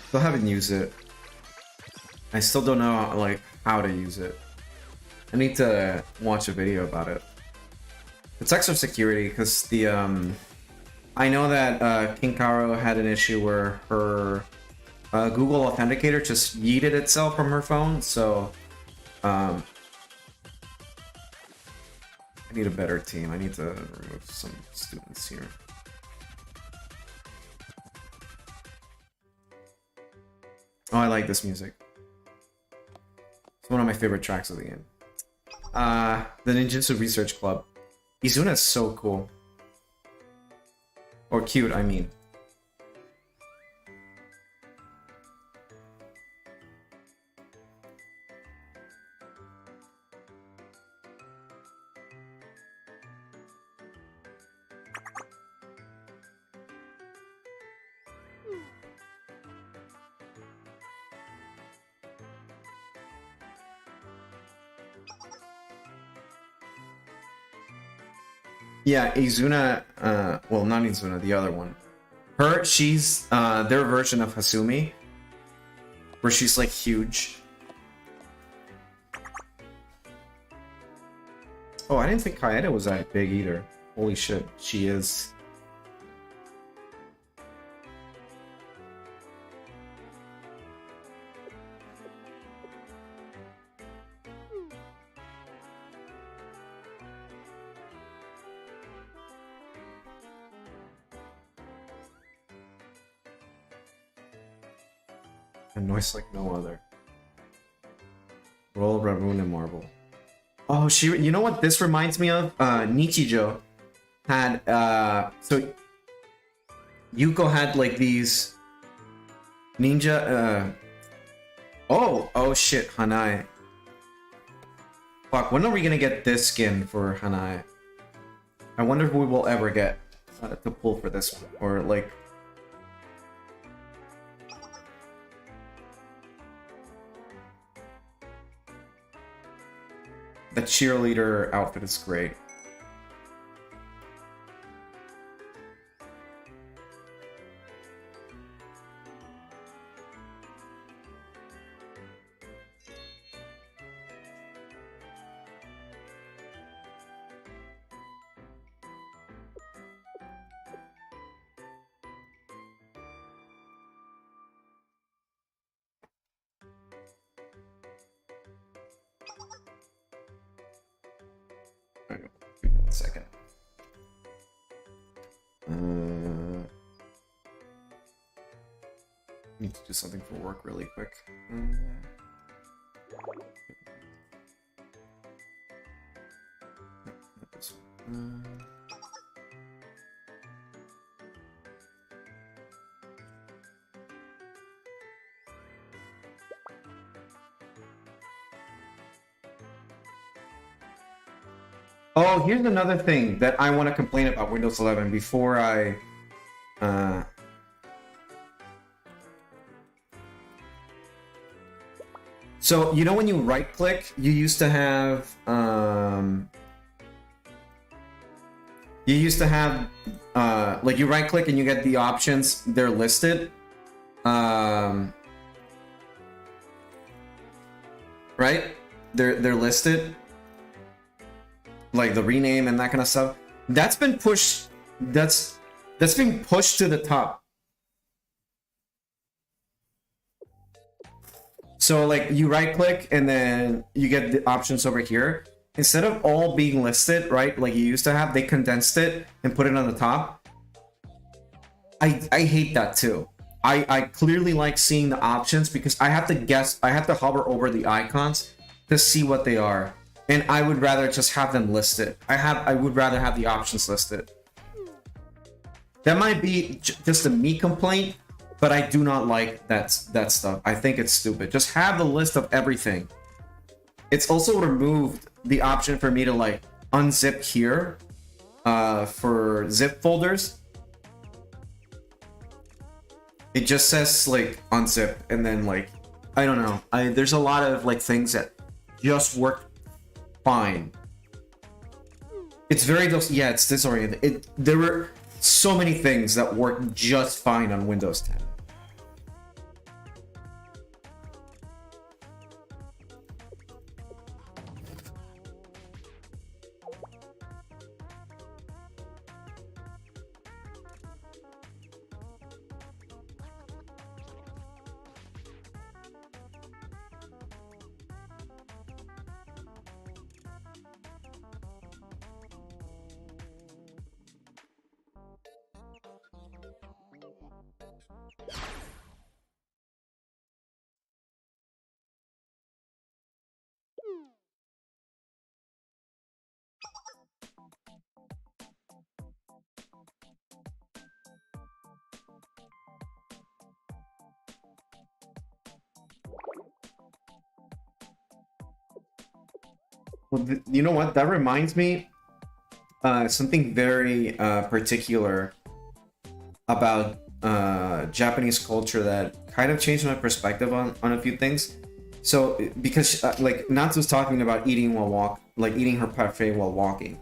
Still haven't used it. I still don't know like how to use it. I need to watch a video about it. It's extra security because the I know that King Karo had an issue where her Google Authenticator just yeeted itself from her phone, so I need a better team. I need to remove some students here. Oh, I like this music. It's one of my favorite tracks of the game. The Ninjutsu Research Club. Izuna is so cool. Or cute, I mean. Yeah, Izuna, well, not Izuna, the other one. She's their version of Hasumi, where she's like huge. Oh, I didn't think Kaede was that big either. Holy shit, she is. A noise like no other. Roll Raroon and Marble. Oh, you know what this reminds me of? Nichijo had, so Yuko had like these ninja, oh shit, Hanae. Fuck, when are we gonna get this skin for Hanae? I wonder if we will ever get to pull for this one, or like... The cheerleader outfit is great. Give me 1 second. Need to do something for work really quick. Not this one. Oh, here's another thing that I want to complain about Windows 11 before I So, you know when you right click, you used to have like you right click and you get the options, they're listed. Right? They're listed. Like the rename and that kind of stuff. That's been pushed, that's been pushed to the top. So like you right click and then you get the options over here. Instead of all being listed, right, like you used to have, they condensed it and put it on the top. I hate that too. I clearly like seeing the options because I have to guess, I have to hover over the icons to see what they are. And I would rather just have them listed. I would rather have the options listed. That might be just a me complaint, but I do not like that stuff. I think it's stupid. Just have the list of everything. It's also removed the option for me to like unzip here for zip folders. It just says like unzip and then like, I don't know. There's a lot of like things that just work fine. It's very, yeah, it's disoriented. There were so many things that work just fine on Windows 10. Well, you know what? That reminds me something very particular about Japanese culture that kind of changed my perspective on a few things. So, because like Natsu's talking about eating eating her parfait while walking.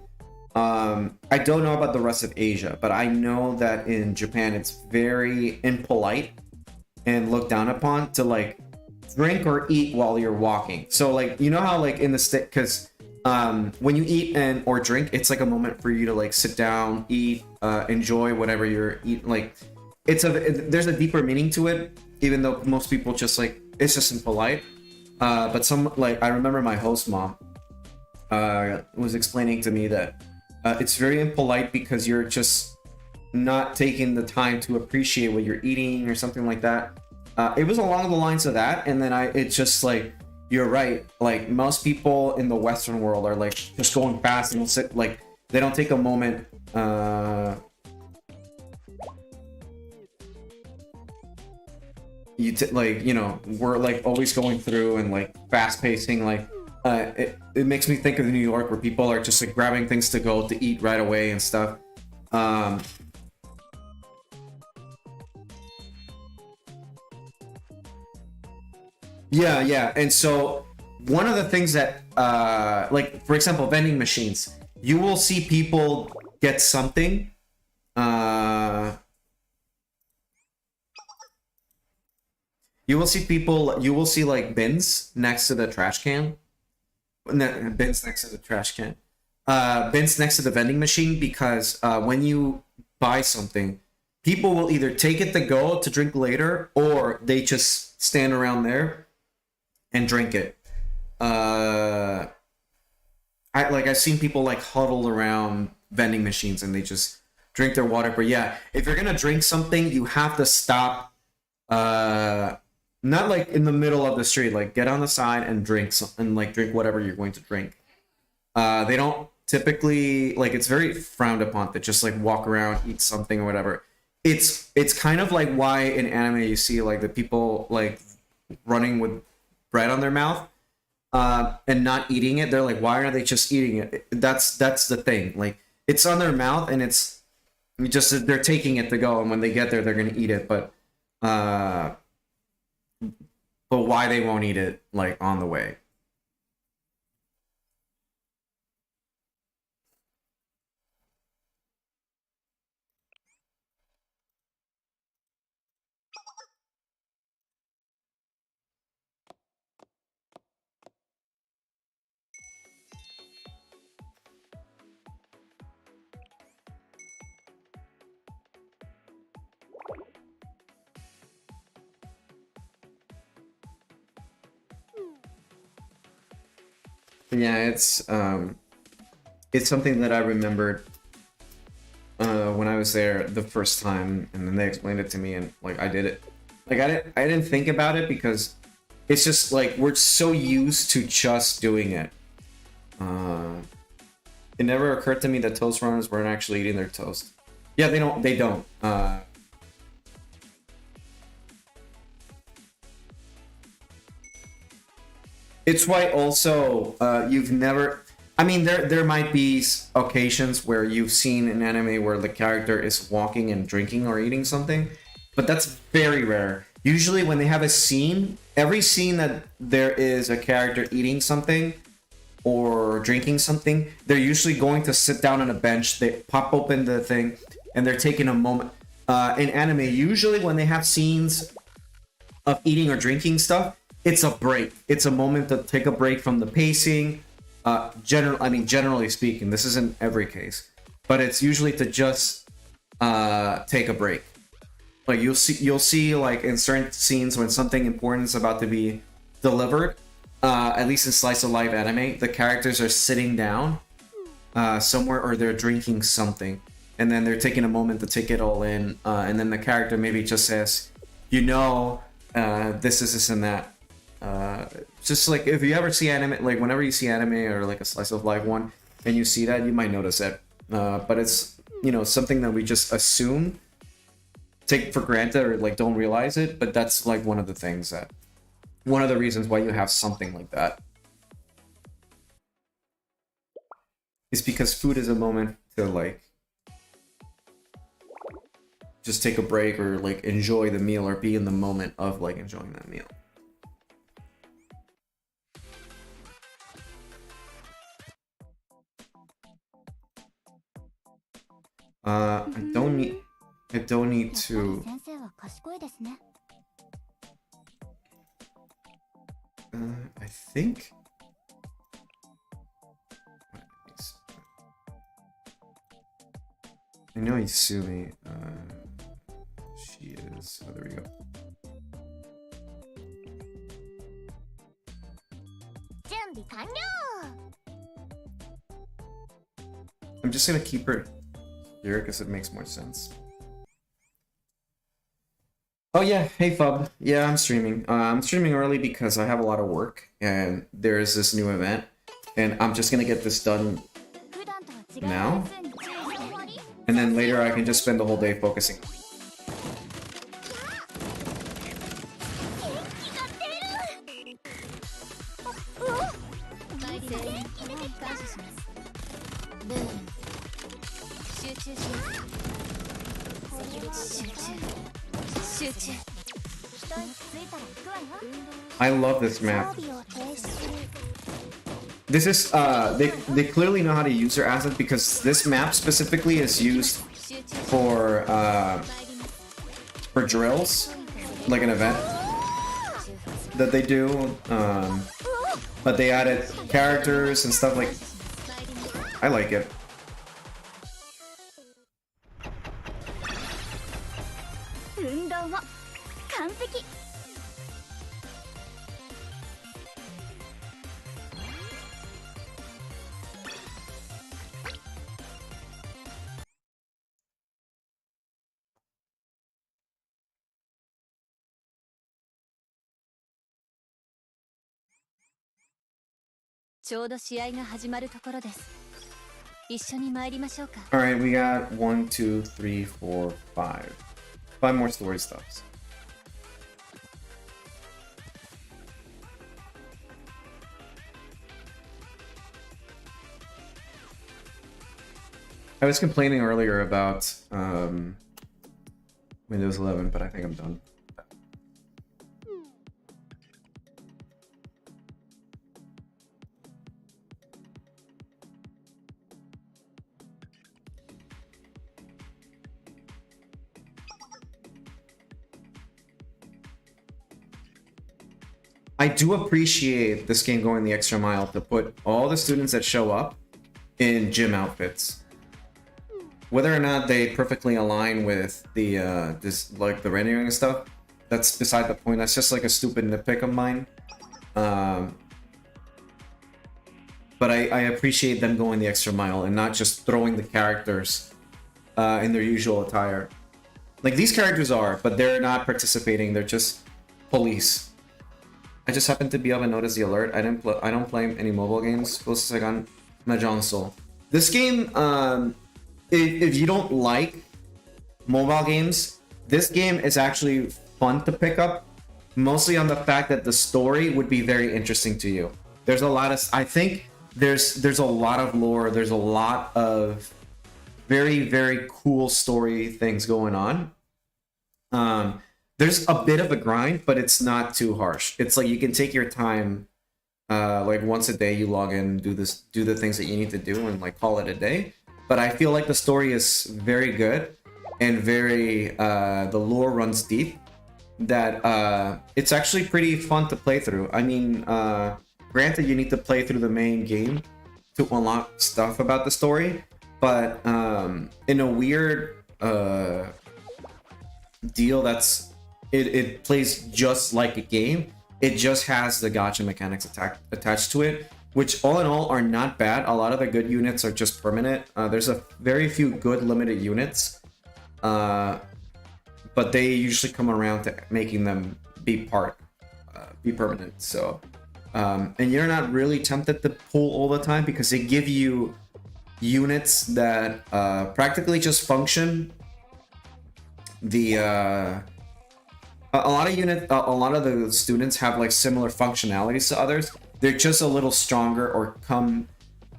I don't know about the rest of Asia, but I know that in Japan it's very impolite and looked down upon to like drink or eat while you're walking. So like, you know how like in the stick, because when you eat or drink, it's like a moment for you to like sit down, eat, enjoy whatever you're eating. Like there's a deeper meaning to it, even though most people just like, it's just impolite. But I remember my host mom was explaining to me that it's very impolite because you're just not taking the time to appreciate what you're eating or something like that. It was along the lines of that, and then it's just like, you're right, like most people in the Western world are like just going fast and sit, like they don't take a moment we're like always going through and like fast pacing, like it makes me think of New York where people are just like grabbing things to go to eat right away and stuff. Yeah. And so one of the things that, like, for example, vending machines, you will see people get something. You will see like bins next to the trash can. Bins next to the trash can. Bins next to the vending machine, because when you buy something, people will either take it to go to drink later, or they just stand around there and drink it. I've seen people like huddle around vending machines and they just drink their water. But yeah, if you're gonna drink something, you have to stop. Not like in the middle of the street. Like get on the side and drink drink whatever you're going to drink. They don't typically, like, it's very frowned upon to just like walk around, eat something or whatever. It's kind of like why in anime you see like the people like running with bread on their mouth. and not eating it. They're like, why are they just eating it? That's the thing. Like, it's on their mouth, and it's just they're taking it to go, and when they get there, they're gonna eat it. But why they won't eat it like on the way? Yeah, it's something that I remembered when I was there the first time, and then they explained it to me, and like I did it. Like I didn't think about it because it's just like we're so used to just doing it. It never occurred to me that toast runners weren't actually eating their toast. Yeah, they don't. It's why also you've never. I mean, there might be occasions where you've seen an anime where the character is walking and drinking or eating something, but that's very rare. Usually, when they have a scene, every scene that there is a character eating something or drinking something, they're usually going to sit down on a bench. They pop open the thing, and they're taking a moment. In anime, usually when they have scenes of eating or drinking stuff, it's a break. It's a moment to take a break from the pacing. Generally speaking, this isn't every case, but it's usually to just take a break. Like you'll see like in certain scenes when something important is about to be delivered, at least in slice of life anime, the characters are sitting down somewhere or they're drinking something, and then they're taking a moment to take it all in, and then the character maybe just says, this and that. Just like if you ever see anime, like whenever you see anime or like a slice of life one, and you see that, you might notice it. But it's something that we just assume, take for granted, or like don't realize it. But that's like one of the reasons why you have something like that is because food is a moment to like just take a break or like enjoy the meal or be in the moment of like enjoying that meal. I don't need to. I think. I know Hasumi. She is. Oh, there we go. I'm just gonna keep her here because it makes more sense. Oh yeah, hey Fub. Yeah, I'm streaming. I'm streaming early because I have a lot of work and there's this new event, and I'm just gonna get this done now, and then later I can just spend the whole day focusing. I love this map. This is they clearly know how to use their assets, because this map specifically is used for drills, like an event that they do. But they added characters and stuff like. I like it. Alright, we got 1, 2, 3, 4, 5. 5 more story stops. I was complaining earlier about Windows 11, but I think I'm done. I do appreciate this game going the extra mile to put all the students that show up in gym outfits. Whether or not they perfectly align with the the rendering and stuff, that's beside the point. That's just like a stupid nitpick of mine. But I appreciate them going the extra mile and not just throwing the characters in their usual attire. Like, these characters are, but they're not participating. They're just police. I just happened to be up and noticed the alert. I don't play any mobile games. Full-Segan Majonsol. This game, if you don't like mobile games, this game is actually fun to pick up. Mostly on the fact that the story would be very interesting to you. There's a lot of, I think there's a lot of lore. There's a lot of very, very cool story things going on. There's a bit of a grind, but it's not too harsh. It's like you can take your time, like once a day you log in, do the things that you need to do, and like call it a day. But I feel like the story is very good and very the lore runs deep. That it's actually pretty fun to play through. I mean, granted, you need to play through the main game to unlock stuff about the story, but in a weird deal that's it plays just like a game. It just has the gacha mechanics attached to it, which all in all are not bad. A lot of the good units are just permanent. There's a very few good limited units, but they usually come around to making them be permanent. So, and you're not really tempted to pull all the time because they give you units that practically just function. A lot of the students have like similar functionalities to others. They're just a little stronger or come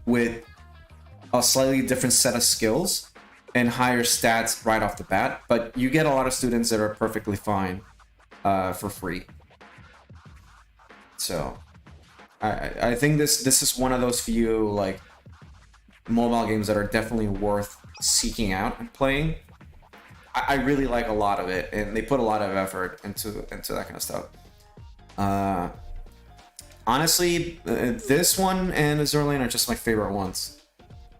with a slightly different set of skills and higher stats right off the bat. But you get a lot of students that are perfectly fine for free. So I think this is one of those few like mobile games that are definitely worth seeking out and playing. I really like a lot of it, and they put a lot of effort into that kind of stuff. Honestly, this one and Azure Lane are just my favorite ones.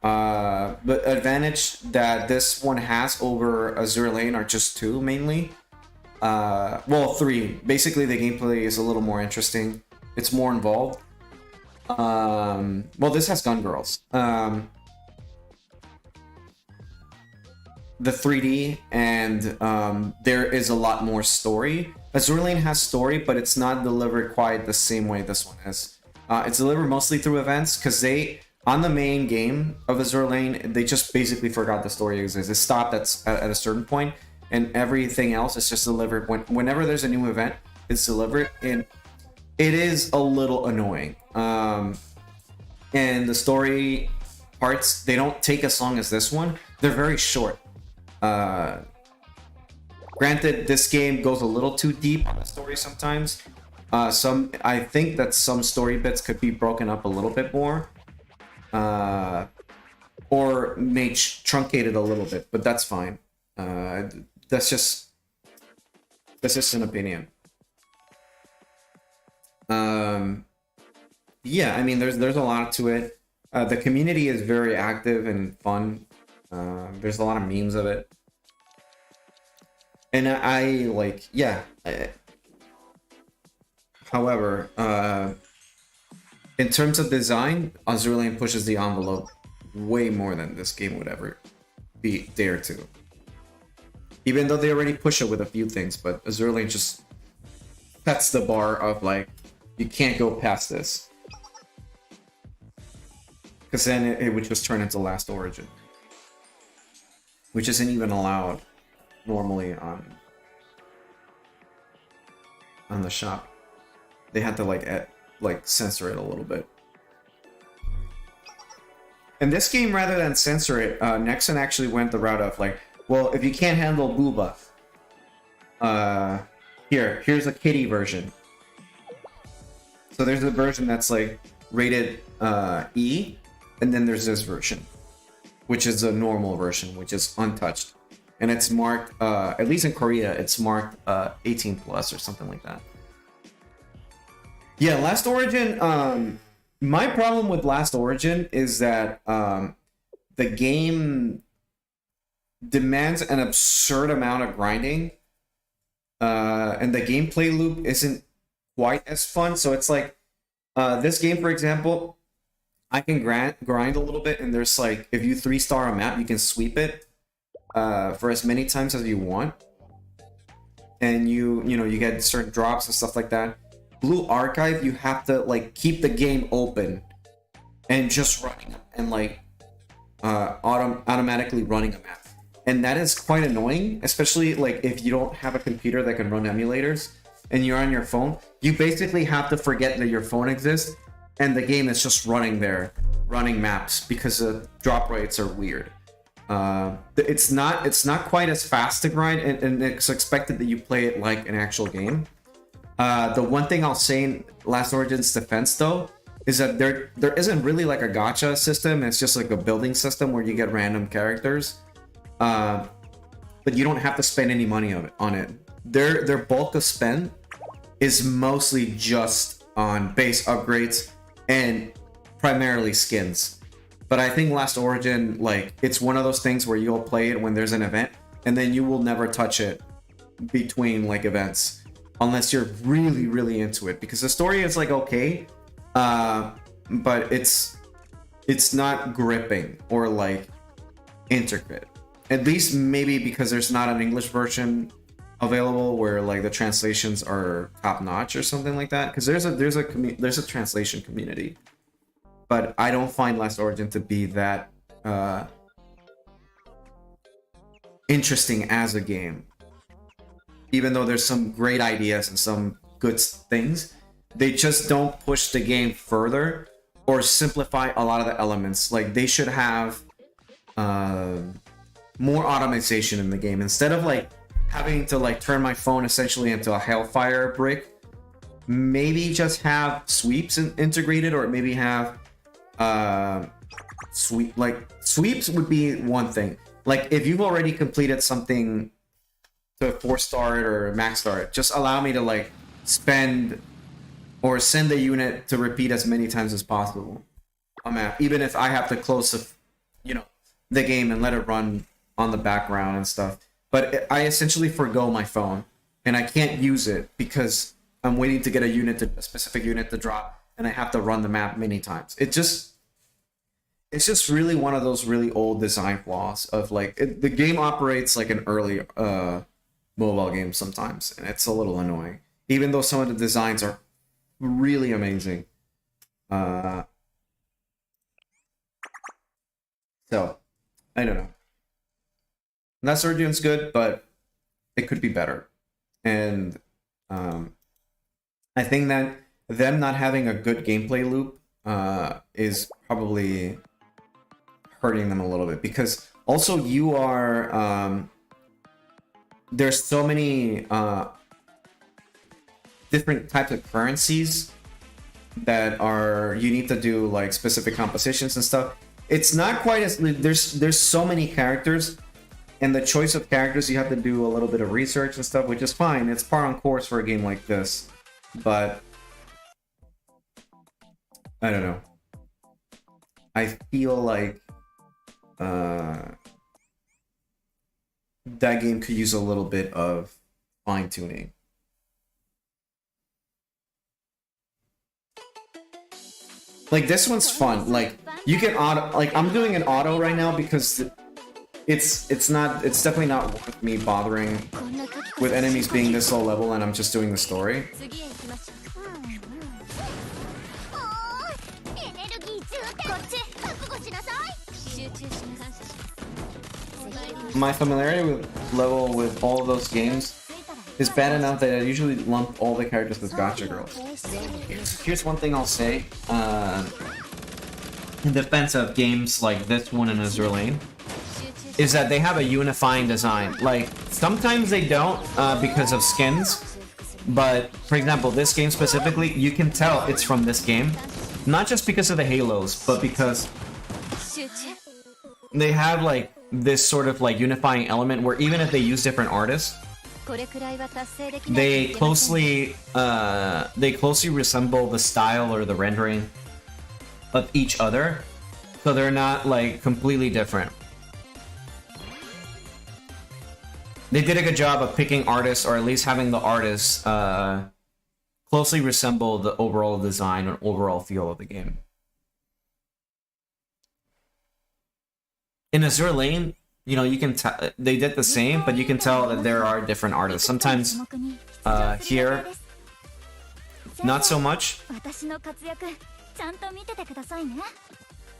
But advantage that this one has over Azure Lane are just two mainly. Well, three. Basically, the gameplay is a little more interesting. It's more involved. Well, this has Gun Girls. The 3D, and there is a lot more story. Azure Lane has story, but it's not delivered quite the same way this one is. It's delivered mostly through events, because they, on the main game of Azure Lane, they just basically forgot the story exists. It stopped at a certain point, and everything else is just delivered whenever there's a new event. It's delivered, and it is a little annoying. And the story parts, they don't take as long as this one. They're very short. Granted, this game goes a little too deep on the story sometimes. I think that some story bits could be broken up a little bit more, or made truncated a little bit, but that's fine. That's just an opinion. Yeah, I mean, there's a lot to it. The community is very active and fun. There's a lot of memes of it. And I like, yeah. However, in terms of design, Azure Lane pushes the envelope way more than this game would ever dare to. Even though they already push it with a few things, but Azure Lane just sets the bar of like, you can't go past this. Because then it would just turn into Last Origin, which isn't even allowed normally on the shop. They had to like censor it a little bit. in this game, rather than censor it, Nexon actually went the route of like, well, if you can't handle booba, here's a kitty version. So there's a version that's like rated E, and then there's this version, which is a normal version, which is untouched, and it's marked, at least in Korea, it's marked 18 plus or something like that. Yeah, Last Origin. My problem with Last Origin is that the game demands an absurd amount of grinding, and the gameplay loop isn't quite as fun. So it's like this game, for example, I can grind a little bit, and there's like, if you 3-star a map, you can sweep it for as many times as you want, and you get certain drops and stuff like that. Blue Archive, you have to like keep the game open and just running and like automatically running a map, and that is quite annoying, especially like if you don't have a computer that can run emulators and you're on your phone. You basically have to forget that your phone exists, and the game is just running there, running maps, because the drop rates are weird. It's not quite as fast to grind, and it's expected that you play it like an actual game. The one thing I'll say in Last Origin's defense, though, is that there isn't really like a gacha system. It's just like a building system where you get random characters, but you don't have to spend any money on it. Their bulk of spend is mostly just on base upgrades and primarily skins. But I think Last Origin, like, it's one of those things where you'll play it when there's an event, and then you will never touch it between like events, unless you're really, really into it, because the story is like okay, but it's not gripping or like intricate. At least maybe because there's not an English version available where like the translations are top notch or something like that. Because there's a translation community, but I don't find Last Origin to be that interesting as a game. Even though there's some great ideas and some good things, they just don't push the game further or simplify a lot of the elements. Like, they should have more automation in the game. Instead of like having to like turn my phone essentially into a Hellfire brick, maybe just have sweeps integrated, or maybe have sweeps would be one thing. Like, if you've already completed something to 4-star it or max star it, just allow me to like spend or send the unit to repeat as many times as possible a map, even if I have to close the game and let it run on the background and stuff. But I essentially forgo my phone, and I can't use it because I'm waiting to get a specific unit to drop, and I have to run the map many times. It's just really one of those really old design flaws of like the game operates like an early mobile game sometimes, and it's a little annoying, even though some of the designs are really amazing. So I don't know. Last Origin's good, but it could be better. And I think that them not having a good gameplay loop is probably hurting them a little bit, because also you are there's so many different types of currencies that you need to do like specific compositions and stuff. It's not quite as there's so many characters, and the choice of characters, you have to do a little bit of research and stuff, which is fine. It's par on course for a game like this, but I don't know. I feel like that game could use a little bit of fine-tuning. Like, this one's fun. Like, you can auto, like, I'm doing an auto right now because it's definitely not worth me bothering with enemies being this low level, and I'm just doing the story. My familiarity level with all of those games is bad enough that I usually lump all the characters with gacha girls. Here's one thing I'll say. in defense of games like this one in Azure Lane is that they have a unifying design. Like, sometimes they don't because of skins, but for example, this game specifically, you can tell it's from this game. Not just because of the halos, but because they have like this sort of like unifying element where even if they use different artists, they closely resemble the style or the rendering of each other, so they're not like completely different. They did a good job of picking artists, or at least having the artists closely resemble the overall design and overall feel of the game. In Azure Lane, you know, you can tell they did the same, but you can tell that there are different artists. Sometimes here, not so much.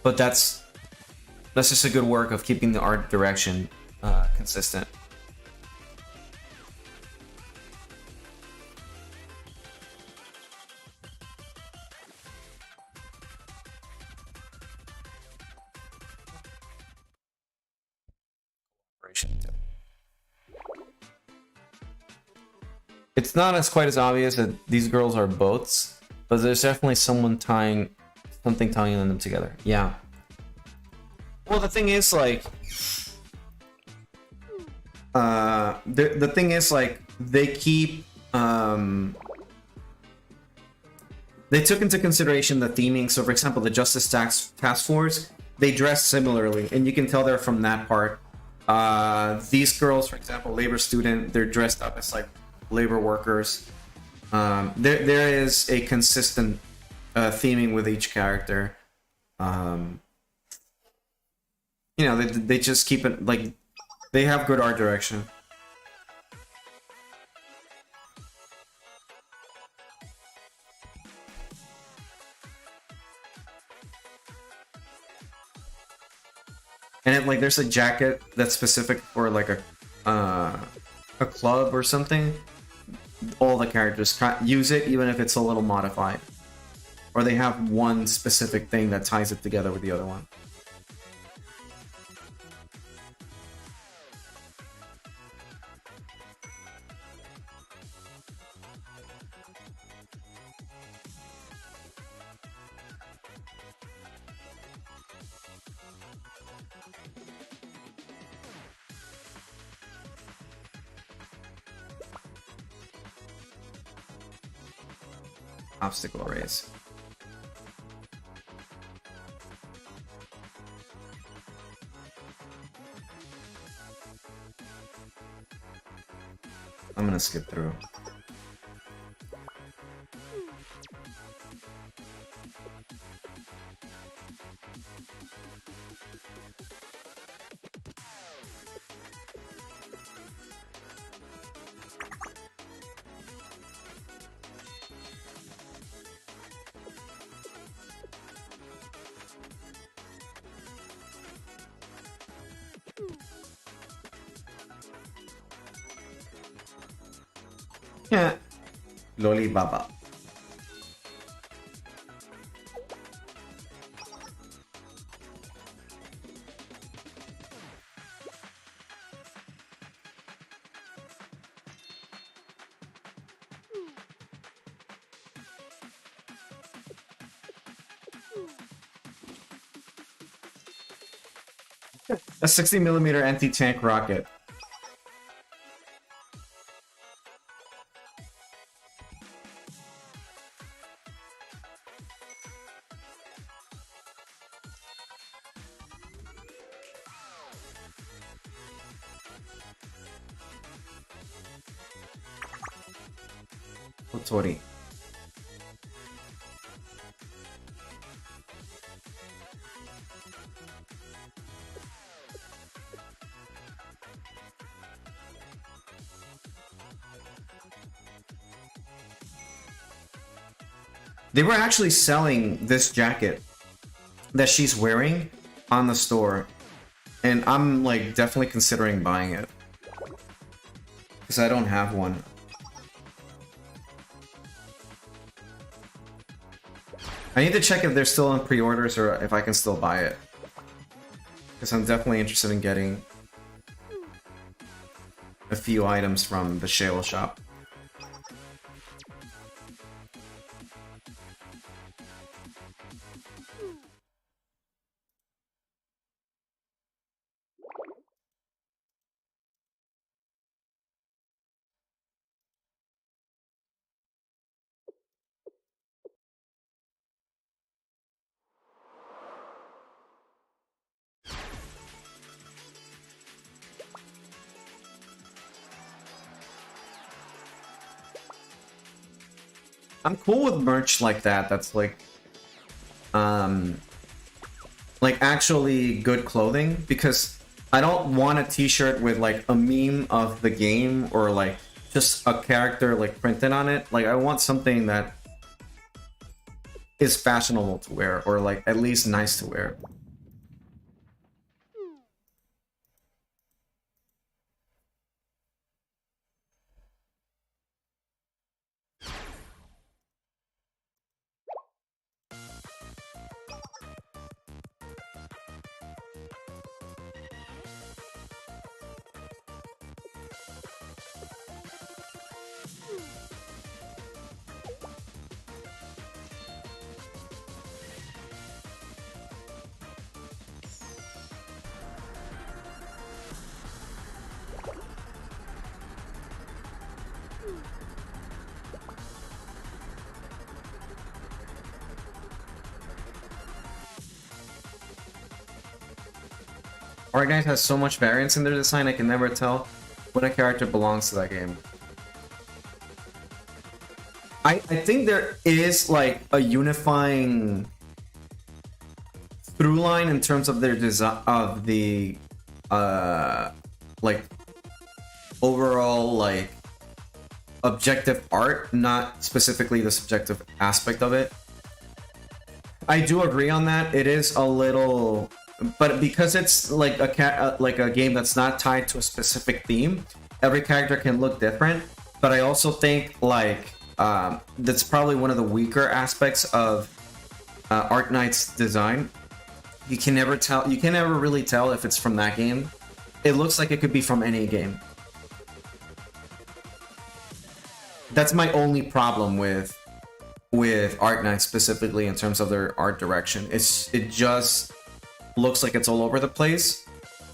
But that's just a good work of keeping the art direction consistent. It's not as quite as obvious that these girls are boats, but there's definitely something tying them together. Yeah. Well, the thing is, like, the thing is, like, they keep they took into consideration the theming. So, for example, the Justice Task Force, they dress similarly, and you can tell they're from that part. These girls, for example, labor student, they're dressed up as like labor workers. There is a consistent theming with each character. You know, they just keep it like they have good art direction. And like there's a jacket that's specific for like a club or something. All the characters use it, even if it's a little modified, or they have one specific thing that ties it together with the other one. Obstacle race. I'm gonna skip through. Yeah. Loli Baba. A 60mm anti-tank rocket. Tori. They were actually selling this jacket that she's wearing on the store, and I'm like definitely considering buying it because I don't have one. I need to check if they're still in pre-orders or if I can still buy it. Because I'm definitely interested in getting a few items from the Shale shop. I'm cool with merch like that. That's like actually good clothing, because I don't want a t-shirt with like a meme of the game or like just a character like printed on it. Like I want something that is fashionable to wear, or like at least nice to wear. Fortnite has so much variance in their design, I can never tell when a character belongs to that game. I think there is like a unifying through line in terms of their design, of the like overall like objective art, not specifically the subjective aspect of it. I do agree on that. It is a little, but because it's like a game that's not tied to a specific theme, every character can look different. But I also think like that's probably one of the weaker aspects of Arknight's design. You can never tell. You can never really tell if it's from that game. It looks like it could be from any game. That's my only problem with Arknight specifically in terms of their art direction. It just looks like it's all over the place.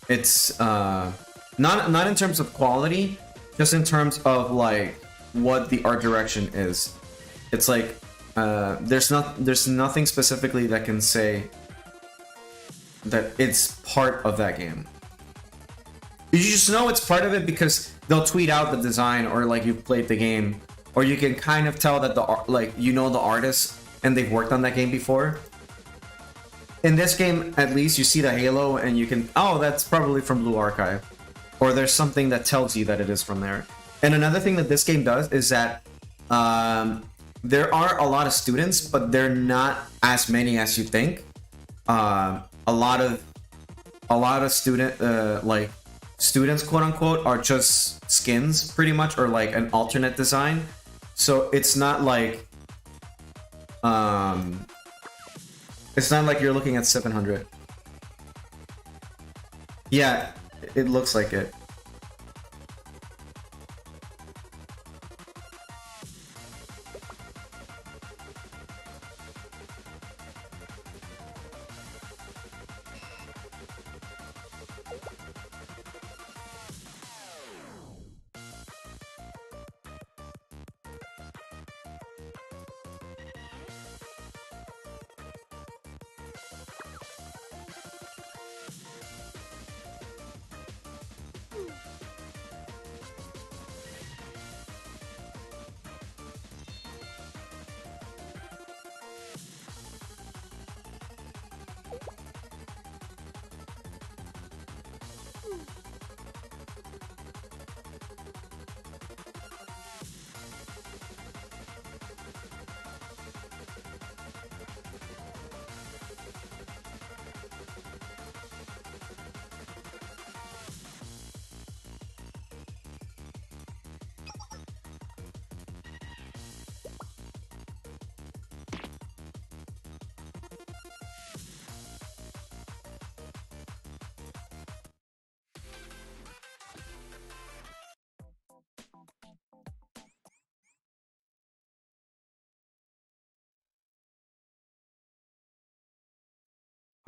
It's not in terms of quality, just in terms of like what the art direction is. It's like there's nothing specifically that can say that it's part of that game. You just know it's part of it because they'll tweet out the design, or like you've played the game, or you can kind of tell that the artist and they've worked on that game before. In this game, at least, you see the halo and you can, oh, that's probably from Blue Archive, or there's something that tells you that it is from there. And another thing that this game does is that there are a lot of students, but they're not as many as you think. A lot of students, quote unquote, are just skins pretty much, or like an alternate design. So it's not like you're looking at 700. Yeah, it looks like it.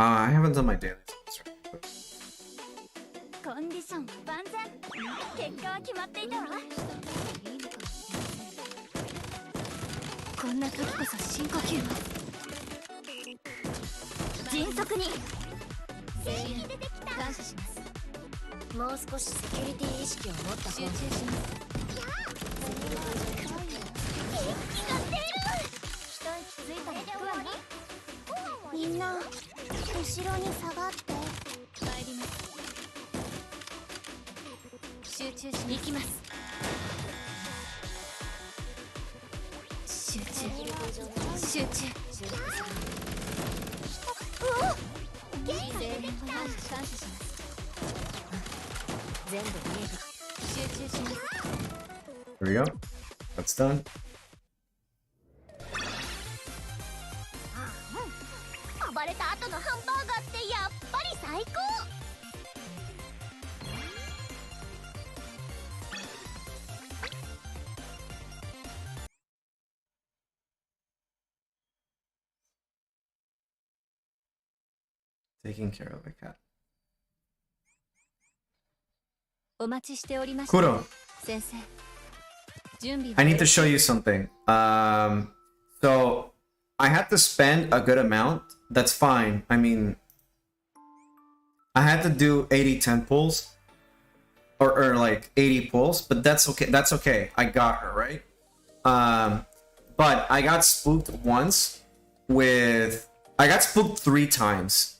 I haven't done my daily. コンディションは万全。結果は決まっていたわ。こんな時こそ深呼吸を。迅速に。正義出てきた。感謝します。もう少しセキュリティ意識を持った方が。集中します。元気が出る。一息ついたら行くわね。みんな後ろに下がって。帰ります。集中しに行きます。集中集中。うおっ、元気が出てきた。感謝します。全部見える。集中します。There we go. That's done. 暴れた後のハンバーガーってやっぱり最高。Taking care of the cat. お待ちしておりました。 Kuro, 先生。準備は I need to show you something. So I had to spend a good amount. That's fine. I mean, I had to do 80-10 pulls, or like 80 pulls, but that's okay. That's okay. I got her right. But I got spooked once with. I got spooked 3 times.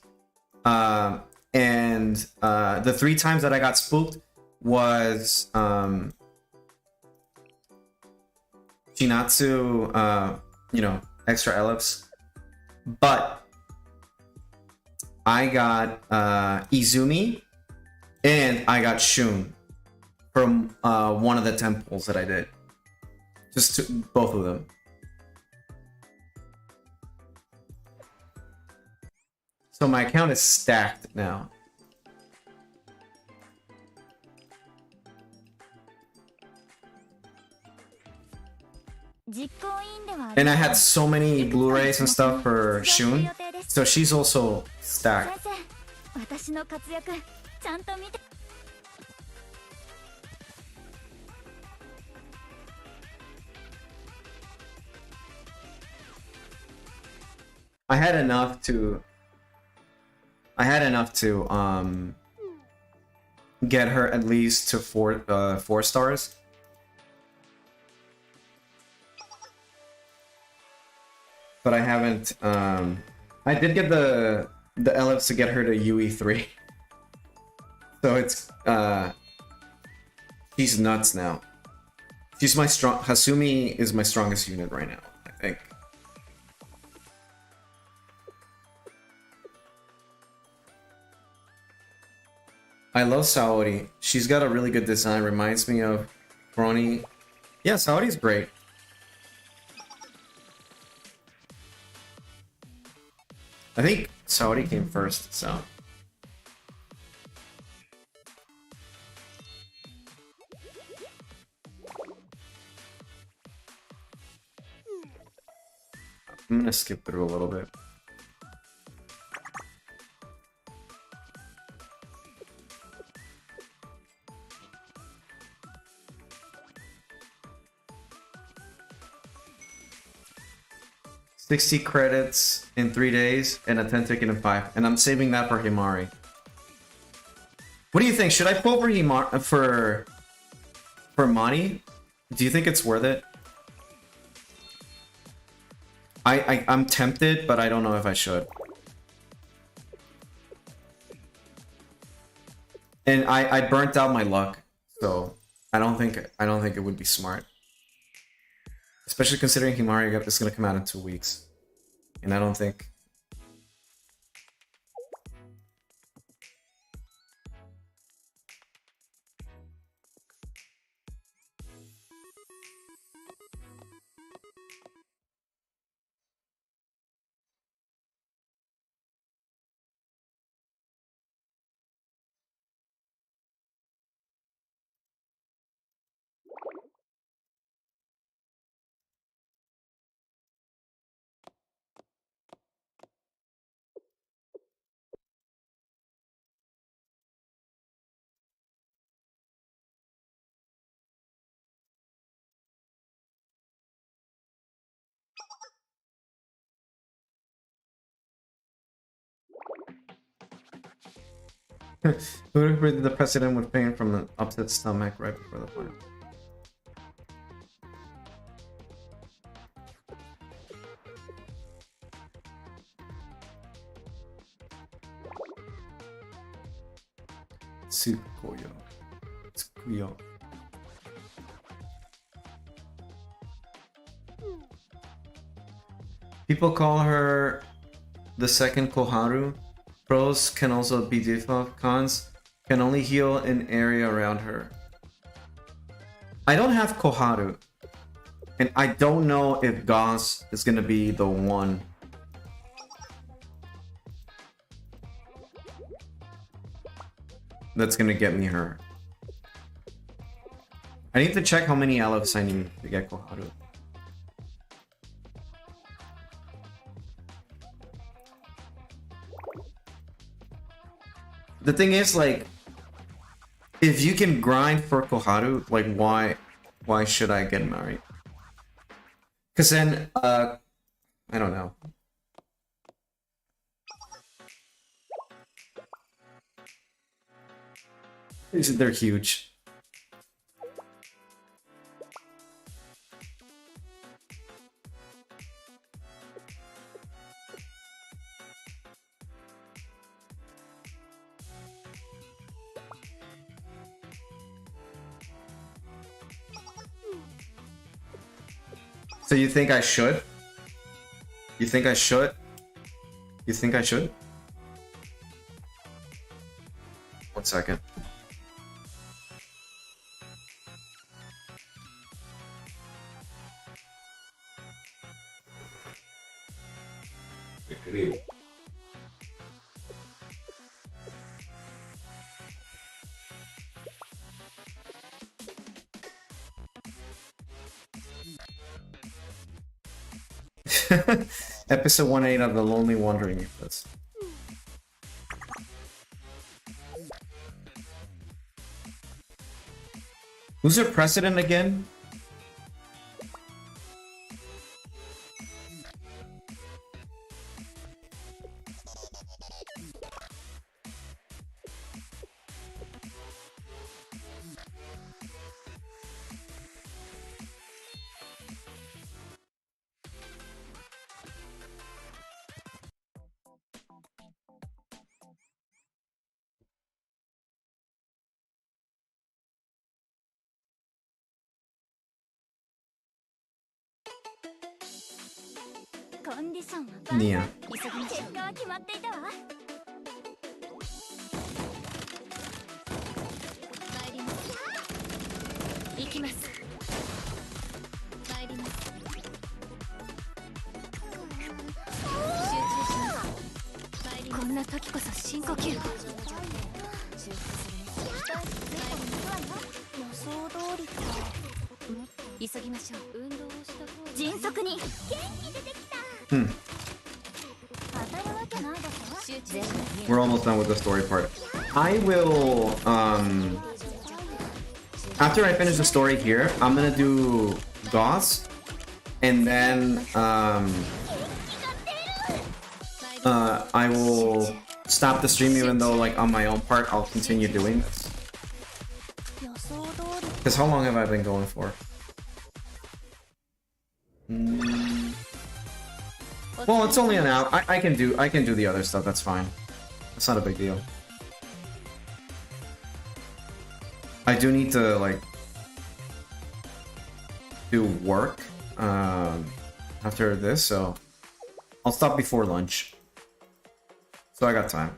And the 3 times that I got spooked was Shinatsu, extra ellipse. But I got Izumi and I got Shun from one of the temples that I did. Both of them. So my account is stacked now. And I had so many Blu-rays and stuff for Shun, so she's also stacked. I had enough to get her at least to 4 stars. But I haven't. I did get the ellipse to get her to UE3. So it's she's nuts now. She's my Hasumi is my strongest unit right now, I think. I love Saori. She's got a really good design. Reminds me of Crony. Yeah, Saori's great. I think Saori came first, so. I'm gonna skip through a little bit. $60 credits in 3 days and a 10 ticket in 5, and I'm saving that for Himari. What do you think? Should I pull for Himari for Mani? Do you think it's worth it? I'm tempted, but I don't know if I should. And I burnt out my luck, so I don't think it would be smart. Especially considering Himari is going to come out in 2 weeks. And I don't think... Who predicted the president with pain from an upset stomach right before the final? Tsukuyo. Tsukuyo. People call her the second Koharu. Pros can also be default. Cons can only heal an area around her. I don't have Koharu. And I don't know if Goss is gonna be the one. That's gonna get me her. I need to check how many LFs I need to get Koharu. The thing is, like, if you can grind for Koharu, like, why should I get married? Because then, I don't know. They're huge. So you think I should? You think I should? You think I should? 1 second. Episode 1-8 of The Lonely Wandering Eclipse. Who's your president again? Nia. 結果は決まっていたわ。参ります。行きます。参ります。集中します。参ります。こんな時こそ深呼吸。予想通りか。急ぎましょう。運動をした方が迅速に。元気出てきた。We're almost done with the story part. I will, after I finish the story here, I'm gonna do Goss, and then, I will stop the stream even though, like, on my own part, I'll continue doing this. Because how long have I been going for? Well, it's only an hour. I can do the other stuff. That's fine. That's not a big deal. I do need to like do work after this, so I'll stop before lunch. So I got time.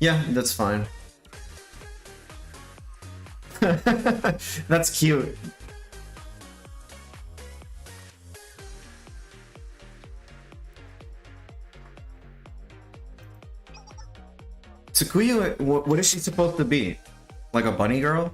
Yeah, that's fine. That's cute. Tsukuyo, what is she supposed to be? Like a bunny girl?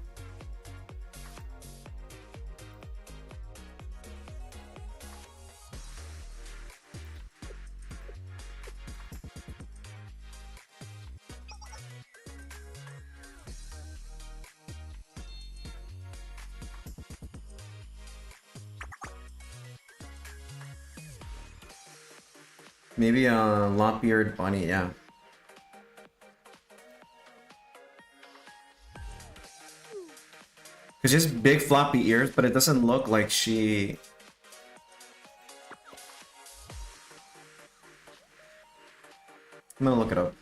Maybe a lop-eared bunny, yeah. Cause she has big floppy ears, but it doesn't look like she... I'm gonna look it up.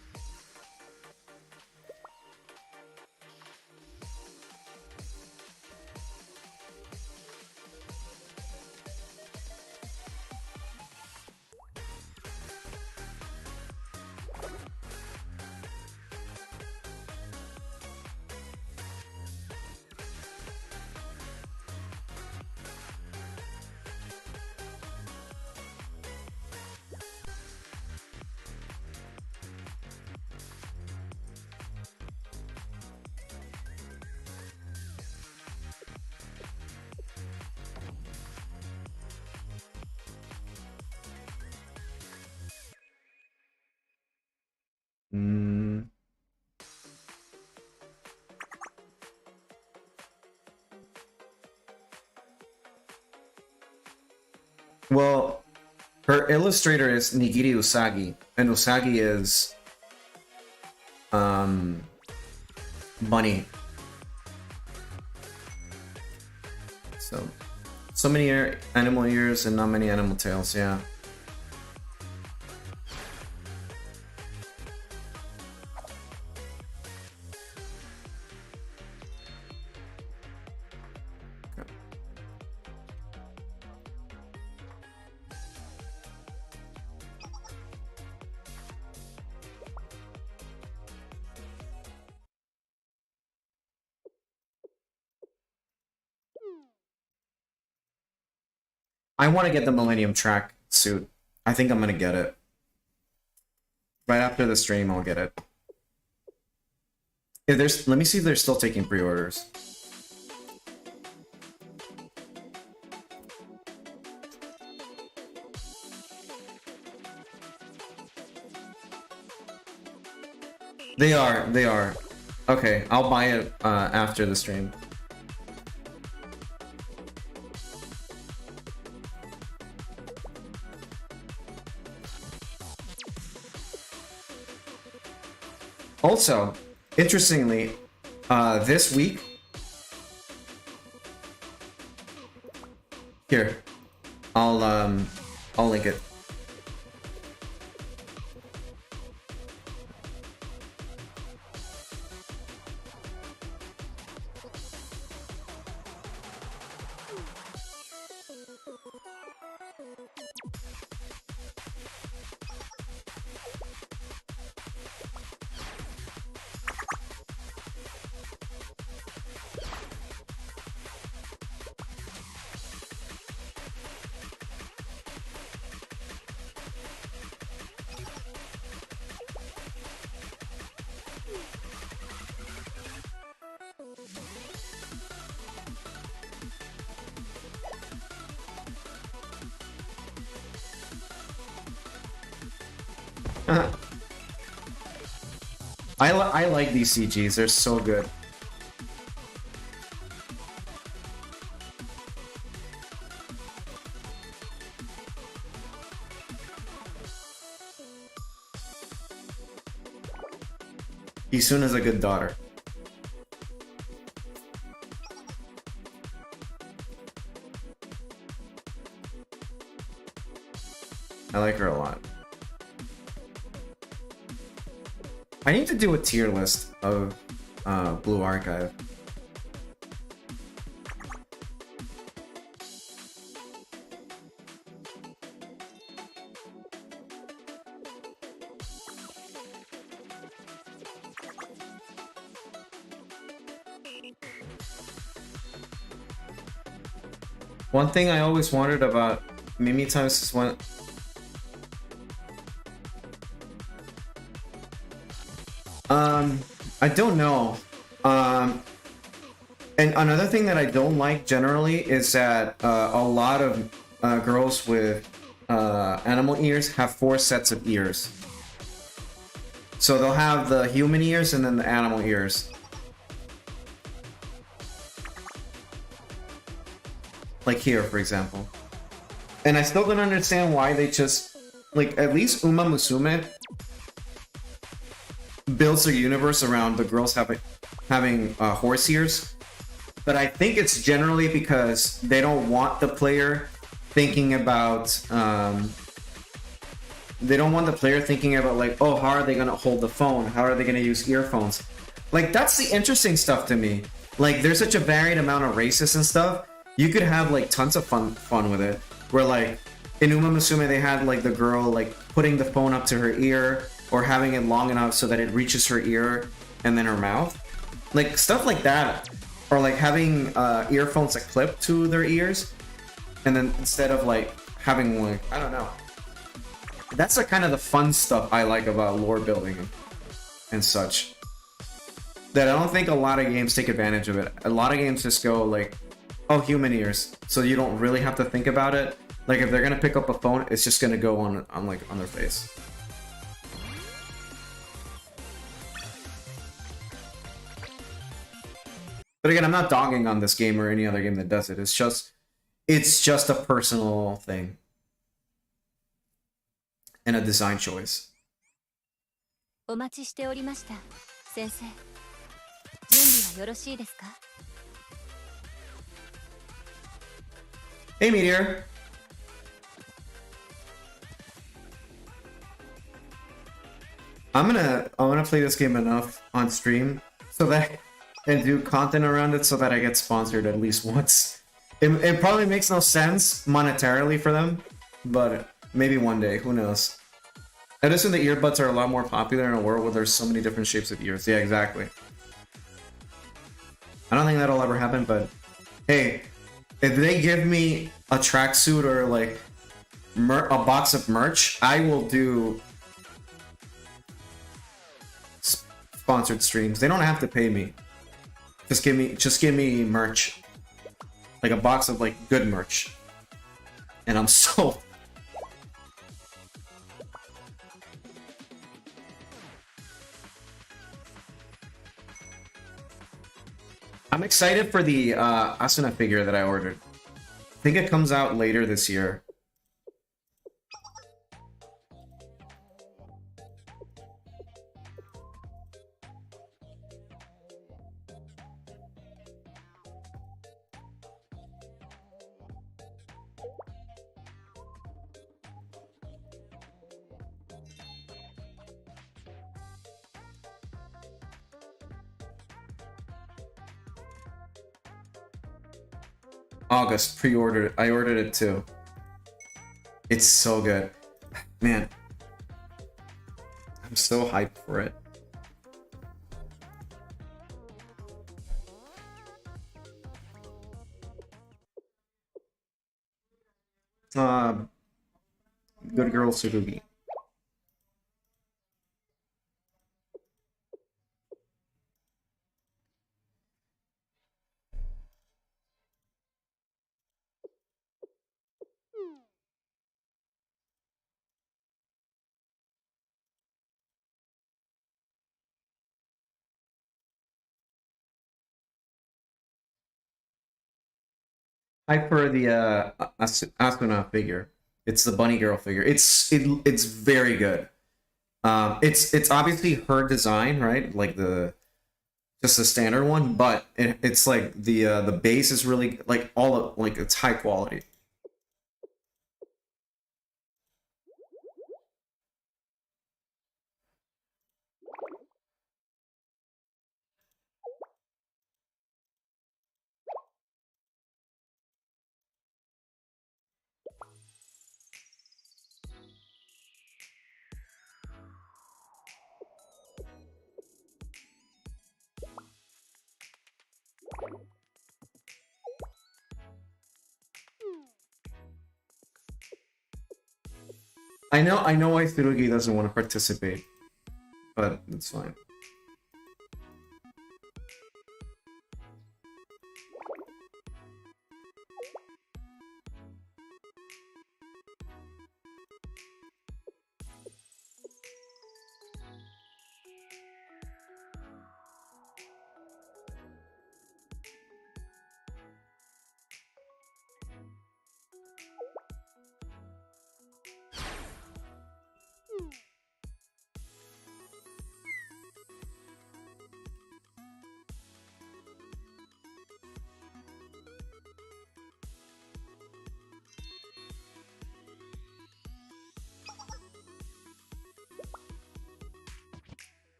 Well, her illustrator is Nigiri Usagi, and Usagi is bunny. So many animal ears and not many animal tails, yeah. I want to get the Millennium Track suit. I think I'm gonna get it. Right after the stream, I'll get it. If there's, let me see if they're still taking pre-orders. They are. Okay, I'll buy it after the stream. Also, interestingly, this week... Here, I'll link it. I like these CGs, they're so good. Isun is a good daughter. I like her a lot. I need to do a tier list of Blue Archive. One thing I always wondered about Mimi Times is when... I don't know. And another thing that I don't like generally is that a lot of girls with animal ears have 4 sets of ears. So they'll have the human ears and then the animal ears. Like here, for example. And I still don't understand why they just like at least Uma Musume builds their universe around the girls having horse ears, but I think it's generally because they don't want the player thinking about like, oh, how are they gonna hold the phone? How are they gonna use earphones? Like, that's the interesting stuff to me. Like, there's such a varied amount of races and stuff. You could have like tons of fun with it. Where like in Uma Musume they had like the girl like putting the phone up to her ear or having it long enough so that it reaches her ear and then her mouth. Like stuff like that. Or like having earphones that clip to their ears, and then instead of like having like, I don't know. That's the kind of the fun stuff I like about lore building and such. That I don't think a lot of games take advantage of it. A lot of games just go like, oh, human ears, so you don't really have to think about it. Like if they're gonna pick up a phone, it's just gonna go on their face. But again, I'm not dogging on this game or any other game that does it. It's just a personal thing and a design choice. お待ちしておりました、先生。準備はよろしいですか? Hey, Meteor. I'm gonna play this game enough on stream so that and do content around it so that I get sponsored at least once. It probably makes no sense monetarily for them, but maybe one day, who knows? I assume the earbuds are a lot more popular in a world where there's so many different shapes of ears. Yeah, exactly. I don't think that'll ever happen, but hey, if they give me a tracksuit or like a box of merch, I will do sponsored streams. They don't have to pay me. Just give me merch, like a box of like good merch, and I'm sold. I'm excited for the Asuna figure that I ordered. I think it comes out later this year. August, pre-ordered it. I ordered it too. It's so good. Man, I'm so hyped for it. Good girl Tsurugi. Hype for the Asuna figure. It's the bunny girl figure. It's very good. It's obviously her design, right? Like just the standard one, but it's like the base is really like like it's high quality. I know why Tsurugi doesn't want to participate, but it's fine.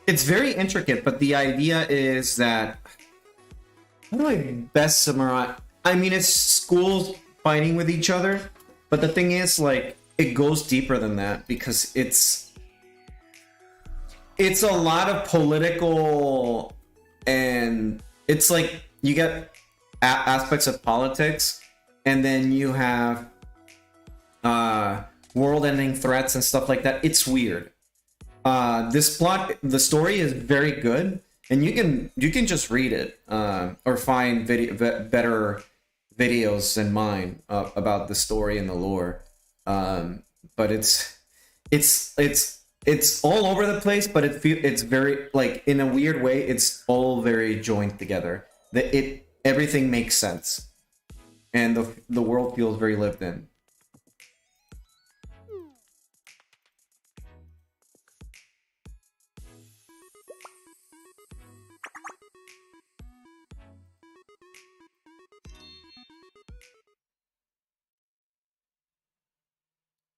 It's very intricate, but the idea is that, how do I best summarize? I mean, it's schools fighting with each other, but the thing is, like, it goes deeper than that because it's a lot of political, and it's like you get aspects of politics, and then you have world-ending threats and stuff like that. It's weird. This plot, the story is very good, and you can just read it or find better videos than mine about the story and the lore. But it's all over the place, but it's very, like, in a weird way, it's all very joined together. Everything makes sense, and the world feels very lived in.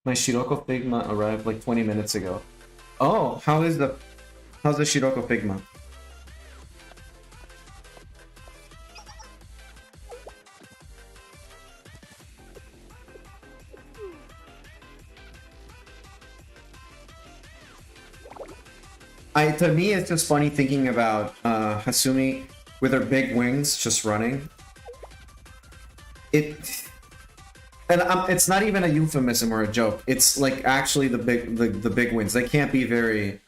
My Shiroko Figma arrived like 20 minutes ago. Oh, how's the Shiroko Figma? To me, it's just funny thinking about Hasumi with her big wings just running. It's not even a euphemism or a joke. It's like actually the big wins. They can't be very.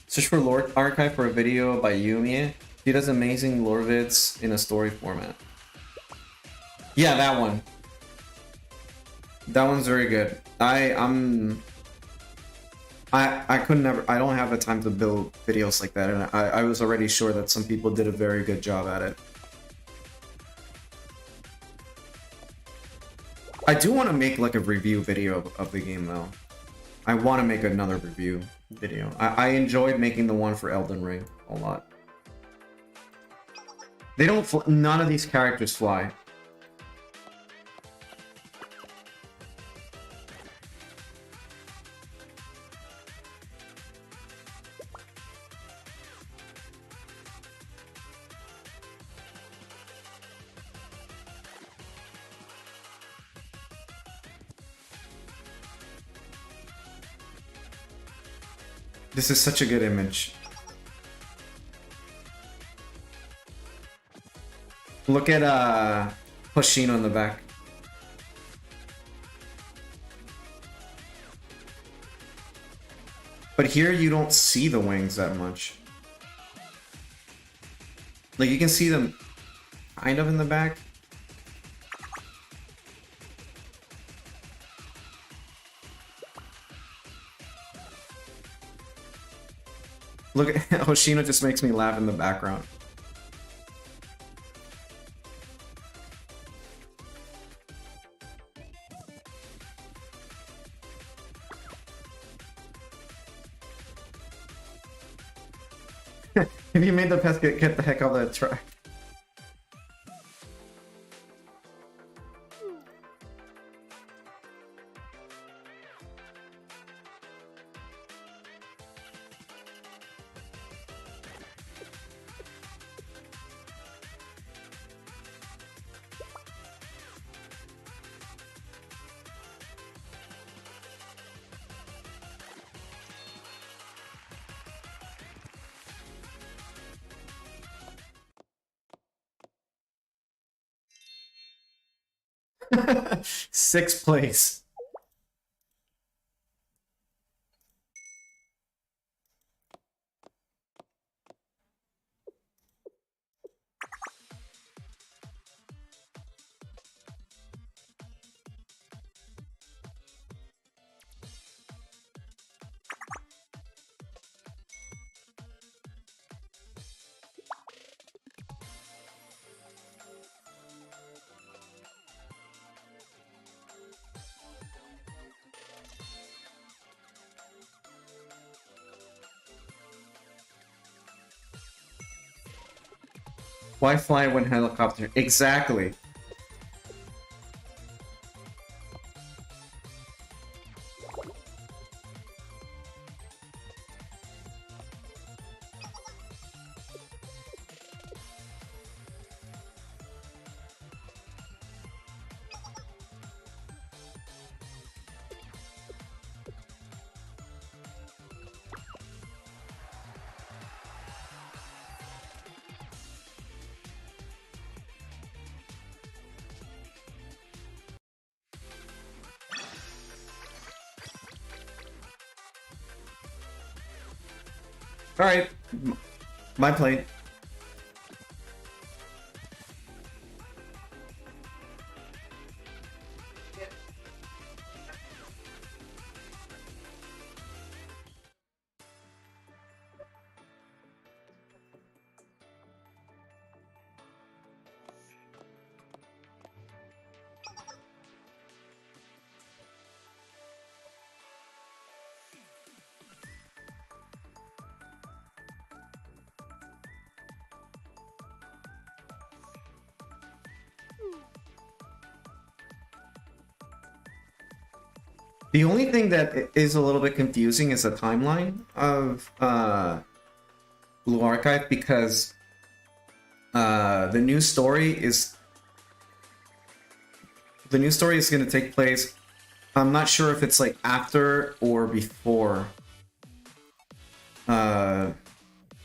Search for lore archive for a video by Yumi. She does amazing lore vids in a story format. Yeah, that one. That one's very good. I could never. I don't have the time to build videos like that, and I was already sure that some people did a very good job at it. I do want to make like a review video of the game though. I want to make another review video. I enjoyed making the one for Elden Ring a lot. They don't. None of these characters fly. This is such a good image. Look at Hoshino in the back. But here you don't see the wings that much. Like you can see them kind of in the back. Look at Hoshino just makes me laugh in the background. If you made the pest, get the heck out of that track. Sixth place. Why fly when helicopter? Exactly. Alright. My plate. The only thing that is a little bit confusing is the timeline of Blue Archive, because the new story is going to take place. I'm not sure if it's like after or before the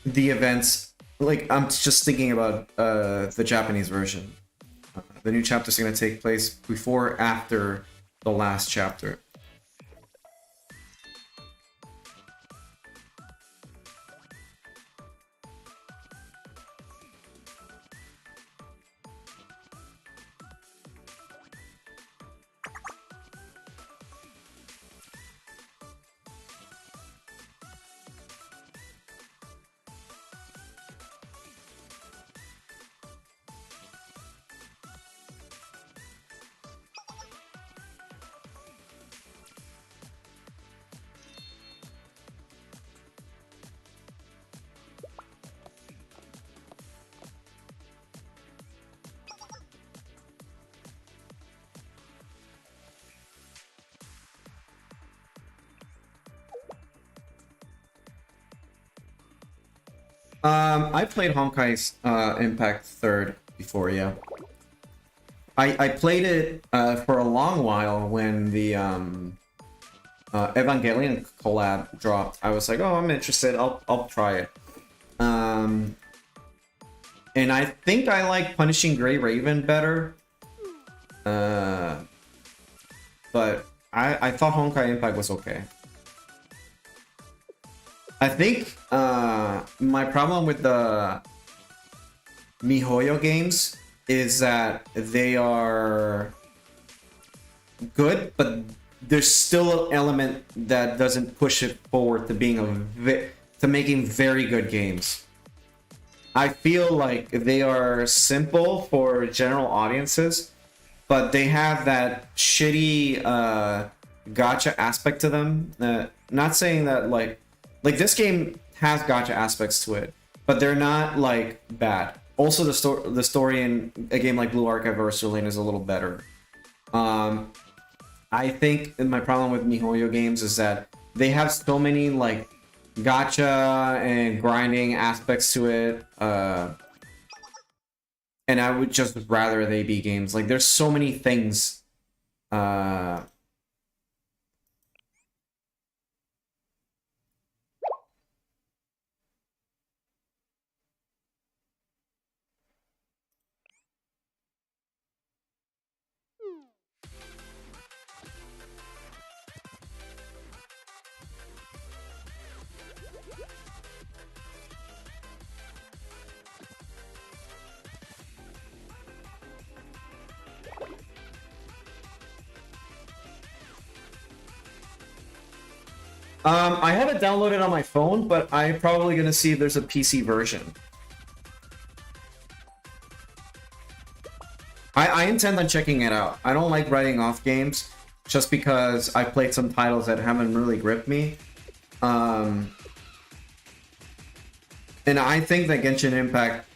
events. Like, I'm just thinking about the Japanese version. The new chapter is going to take place before or after the last chapter. I played Honkai's Impact 3rd before, yeah. I played it for a long while when the Evangelion collab dropped. I was like, oh, I'm interested, I'll try it. And I think I like Punishing Grey Raven better. But I thought Honkai Impact was okay. I think my problem with the MiHoYo games is that they are good, but there's still an element that doesn't push it forward to being to making very good games. I feel like they are simple for general audiences, but they have that shitty gacha aspect to them. Not saying that like this game has gacha aspects to it, but they're not like bad. Also, the story in a game like Blue Archive or Ursulane is a little better. I think my problem with MiHoYo games is that they have so many like gacha and grinding aspects to it, and I would just rather they be games. Like, there's so many things I have it downloaded on my phone, but I'm probably gonna see if there's a PC version. I intend on checking it out. I don't like writing off games just because I played some titles that haven't really gripped me. And I think that Genshin Impact,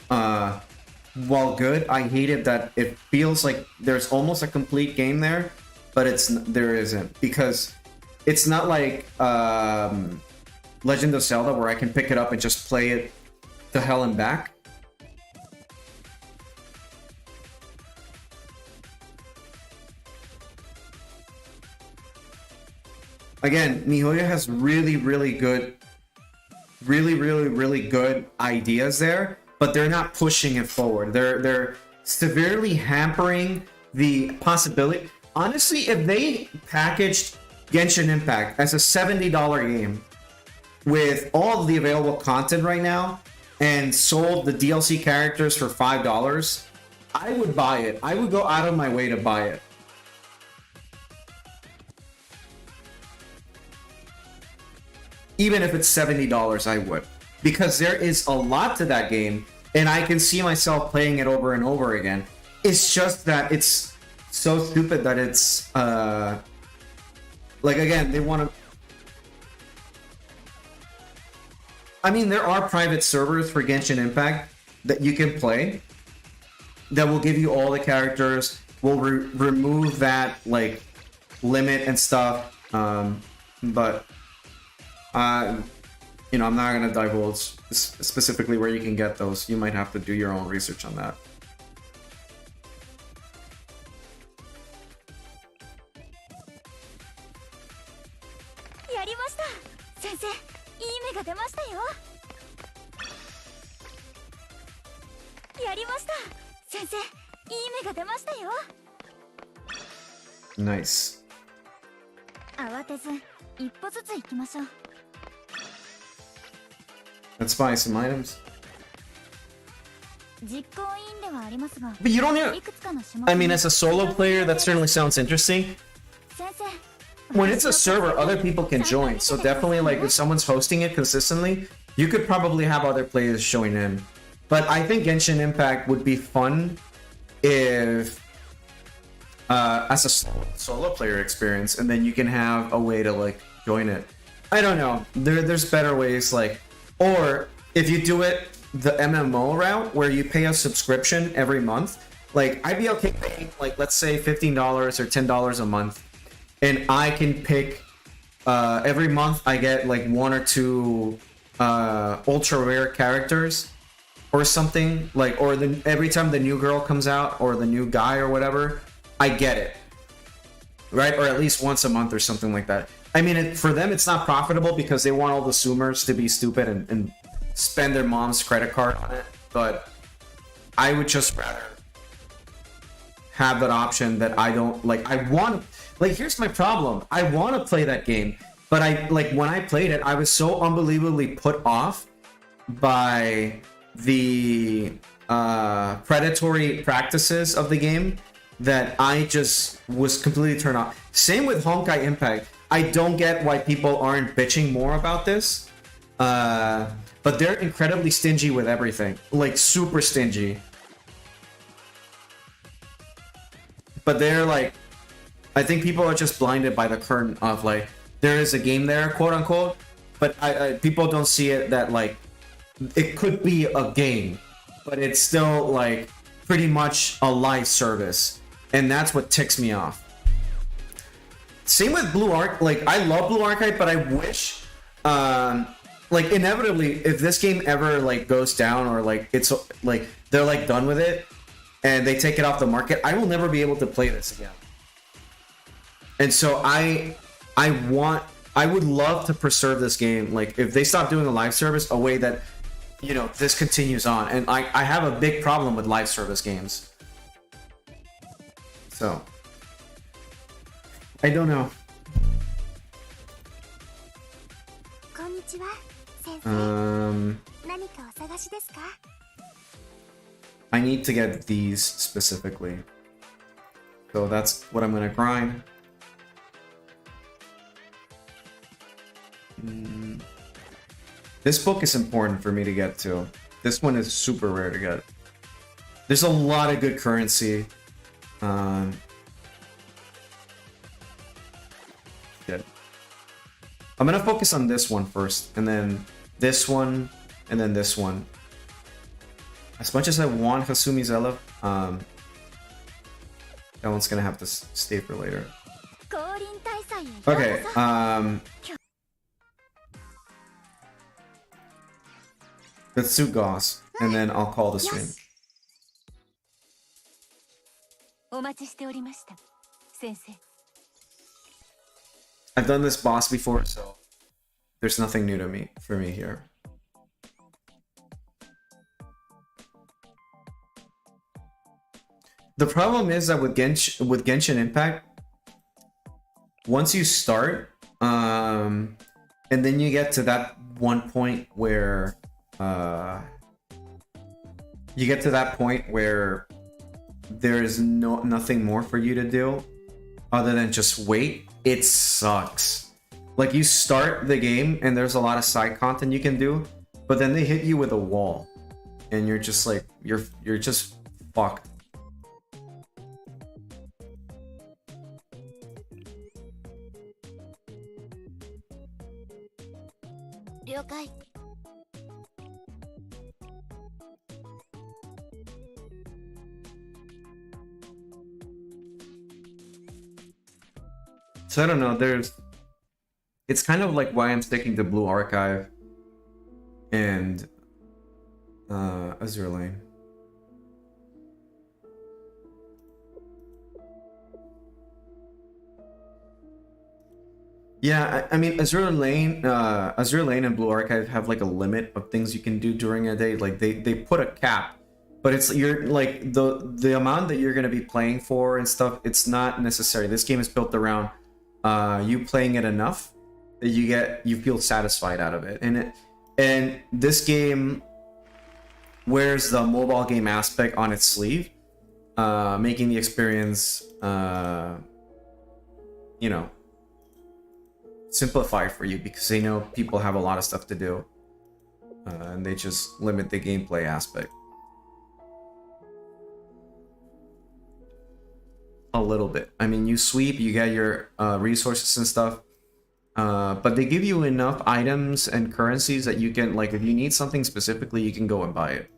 while good, I hate it that it feels like there's almost a complete game there, but there isn't, because it's not like Legend of Zelda where I can pick it up and just play it to hell and back. Again, MiHoYo has really good ideas there, but they're not pushing it forward. They're severely hampering the possibility. Honestly, if they packaged Genshin Impact as a $70 game, with all of the available content right now and sold the DLC characters for $5, I would buy it. I would go out of my way to buy it. Even if it's $70, I would. Because there is a lot to that game, and I can see myself playing it over and over again. It's just that it's so stupid that it's, like, again, they want to... I mean, there are private servers for Genshin Impact that you can play that will give you all the characters, will remove that, like, limit and stuff, but... you know, I'm not gonna divulge specifically where you can get those. You might have to do your own research on that. Nice. Let's buy some items. But you don't need... I mean, as a solo player, that certainly sounds interesting. When it's a server, other people can join. So definitely, like, if someone's hosting it consistently, you could probably have other players join in. But I think Genshin Impact would be fun if... as a solo player experience, and then you can have a way to, like, join it. I don't know. There's better ways, like... Or if you do it the MMO route where you pay a subscription every month, like I'd be okay paying, like, let's say $15 or $10 a month, and I can pick every month I get like 1 or 2 ultra rare characters or something, like, or every time the new girl comes out or the new guy or whatever, I get it, right? Or at least once a month or something like that. I mean, for them, it's not profitable because they want all the Zoomers to be stupid and spend their mom's credit card on it. But I would just rather have that option that I don't like. I want, like, here's my problem. I want to play that game, but I, like, when I played it, I was so unbelievably put off by the predatory practices of the game that I just was completely turned off. Same with Honkai Impact. I don't get why people aren't bitching more about this, but they're incredibly stingy with everything, like super stingy. But they're like, I think people are just blinded by the curtain of, like, there is a game there, quote unquote, but people don't see it that, like, it could be a game, but it's still, like, pretty much a live service, and that's what ticks me off. Same with Blue Arc. Like, I love Blue Archive, but I wish, like, inevitably, if this game ever, like, goes down, or, like, it's, like, they're, like, done with it, and they take it off the market, I will never be able to play this again. And so I would love to preserve this game. Like, if they stop doing a live service, a way that, you know, this continues on. And I have a big problem with live service games. So... I don't know. I need to get these specifically. So that's what I'm gonna grind. This book is important for me to get to. This one is super rare to get. There's a lot of good currency. Good. I'm gonna focus on this one first, and then this one, and then this one. As much as I want Hasumi Zella, that one's gonna have to stay for later. Okay, let's do Gauss, and then I'll call the stream. I've done this boss before, so there's nothing new to me for me here. The problem is that with Genshin Impact, once you start, and then you get to that one point where you get to that point where there is nothing more for you to do other than just wait, it sucks. Like, you start the game and there's a lot of side content you can do, but then they hit you with a wall and you're just like, you're just fucked. 了解。 So I don't know, it's kind of like why I'm sticking to Blue Archive and Azure Lane. Yeah, I mean, Azure Lane and Blue Archive have like a limit of things you can do during a day. Like they put a cap, but it's you're like the amount that you're gonna be playing for and stuff. It's not necessary. This game is built around you playing it enough that you feel satisfied out of it, and this game wears the mobile game aspect on its sleeve, making the experience you know, simplify for you because they know people have a lot of stuff to do, and they just limit the gameplay aspect a little bit. I mean, you sweep, you get your resources and stuff, but they give you enough items and currencies that you can, like, if you need something specifically, you can go and buy it.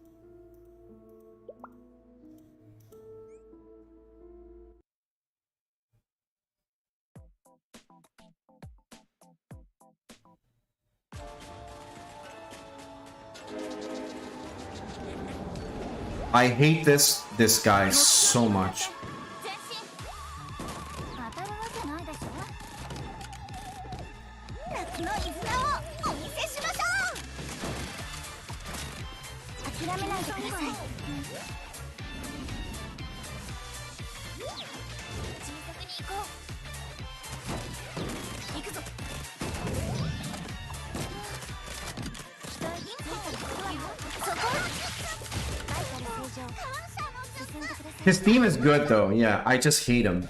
I hate this guy so much. 当たるわけないでしょ。夏の絆をお見せしましょう。諦めないでください。小さくに行こう。行くぞ。期待についたことはそこ。 His theme is good though, yeah, I just hate him.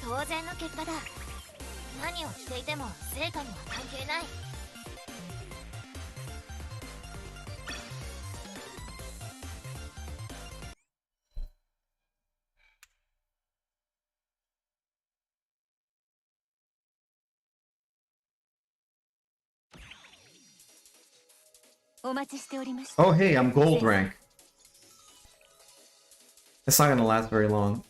当然の結果だ。何をしていても成果には関係ない。お待ちしておりました。 Oh hey, I'm gold rank. It's not gonna last very long.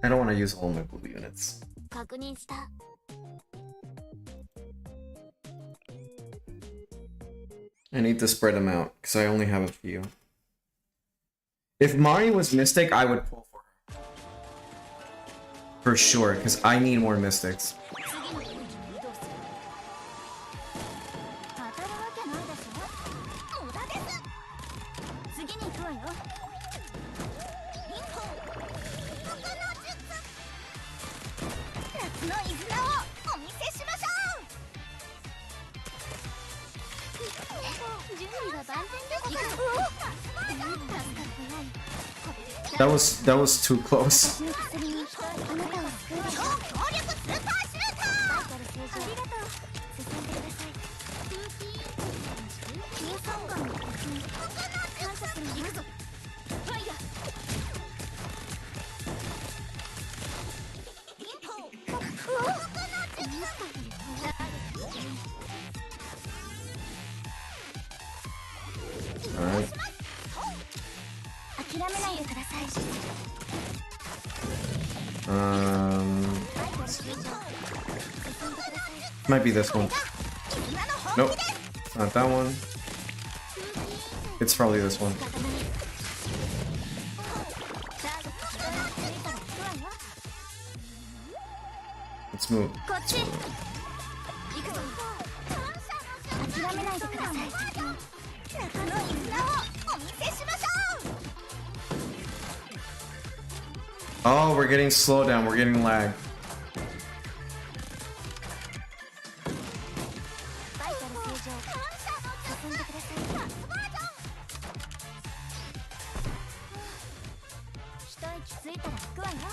I don't want to use all my blue units. 確認した。 I need to spread them out because I only have a few. If Mari was Mystic, I would pull for her. For sure, because I need more Mystics. 当たるわけないでしょ。無駄です。次に行くわよ。 夏の絆をお見せしましょう。準備は万全です。 That was too close. あなたを救う。超強力スーパーシューター。バイタル正常。ありがとう。進んでください。金三眼の呼吸。感謝する。行くぞ。ファイヤー。 Alright. 諦めないでください。ones. Might be this one. Nope. It's not that one. It's probably this one. Let's move. Oh, we're getting slowed down. We're getting lag.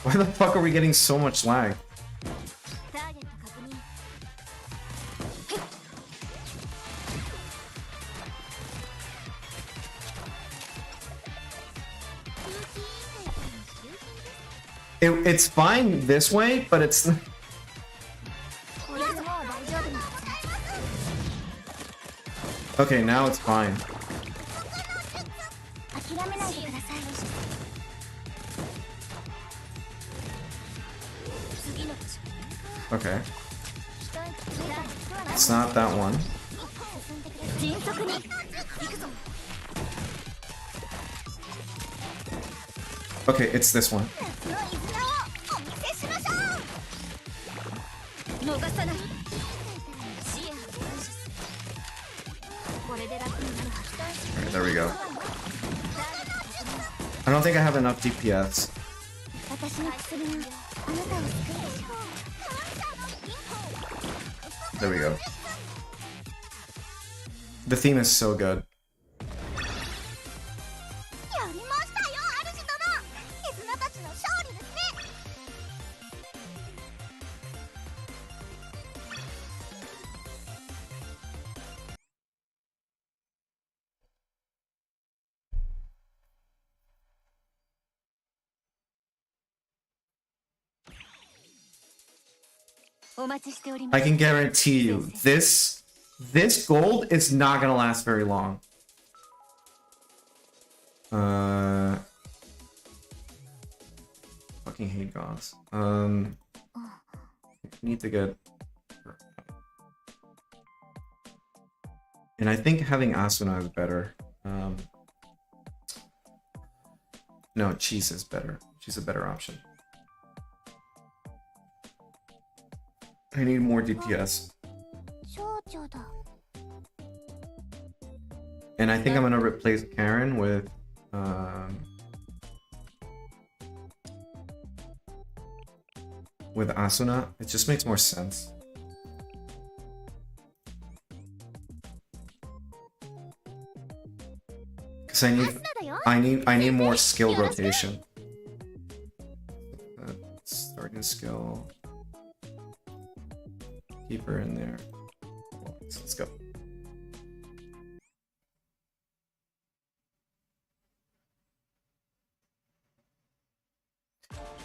Why the fuck are we getting so much lag? It's fine this way, but it's... Okay, now it's fine. Okay. It's not that one. Okay, it's this one. Alright, there we go. I don't think I have enough DPS. There we go. The theme is so good. I can guarantee you, this gold is not gonna last very long. Fucking hate goths. Need to get, and I think having Asuna is better. No, Cheese is better. She's a better option. I need more DPS. And I think I'm gonna replace Karen with Asuna. It just makes more sense. Cause I need more skill rotation. Starting skill. Keep her in there. Let's go.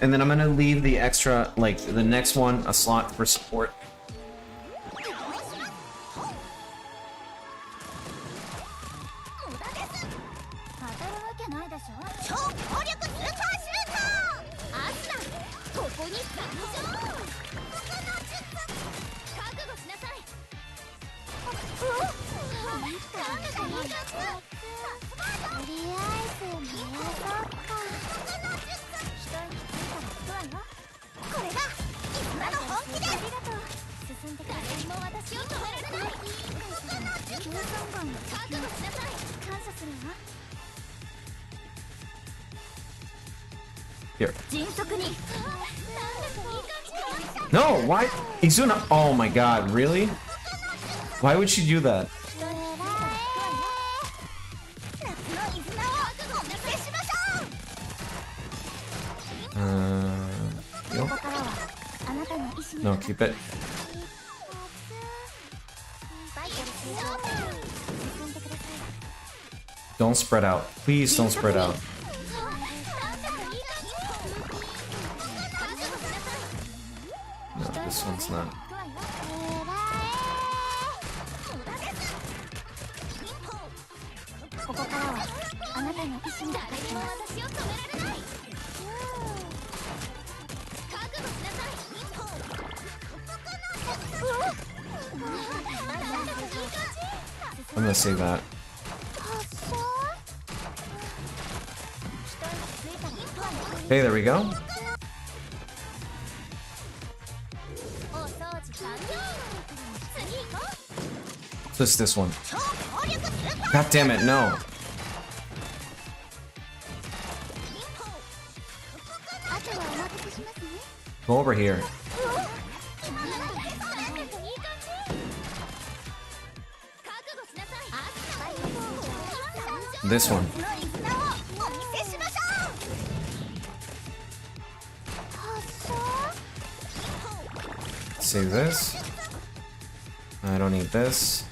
And then I'm gonna leave the extra, like the next one, a slot for support. Here. No, why? Izuna, oh my god, really? Why would she do that? Yo? No, keep it. Don't spread out. Please don't spread out. No, this one's not. I'm gonna save that. Okay, there we go. So it's this one. God damn it, no. Go over here. This one. Save this. I don't need this.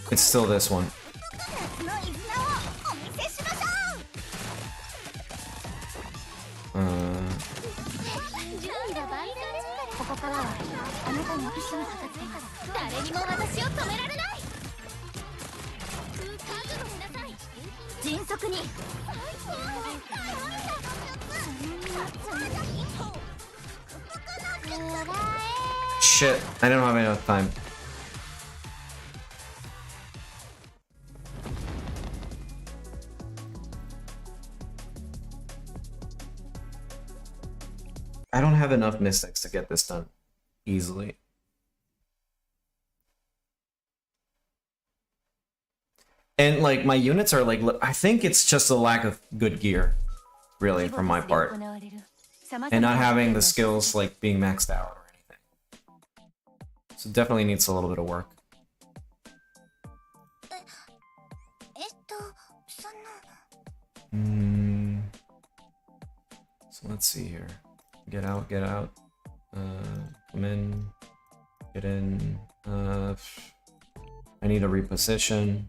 It's still this one. Shit, I don't have enough time. I don't have enough mystics to get this done easily. And like my units are like, I think it's just a lack of good gear, really, from my part. And not having the skills like being maxed out or anything. So definitely needs a little bit of work. So let's see here. Get out, get out. Come in. Get in. I need a reposition.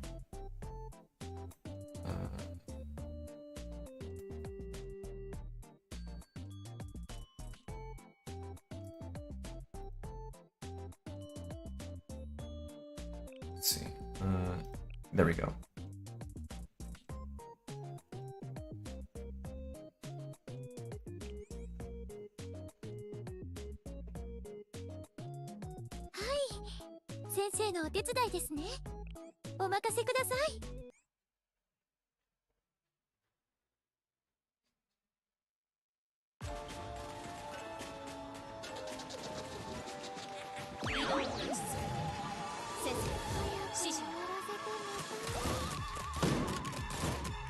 Let's see. There we go.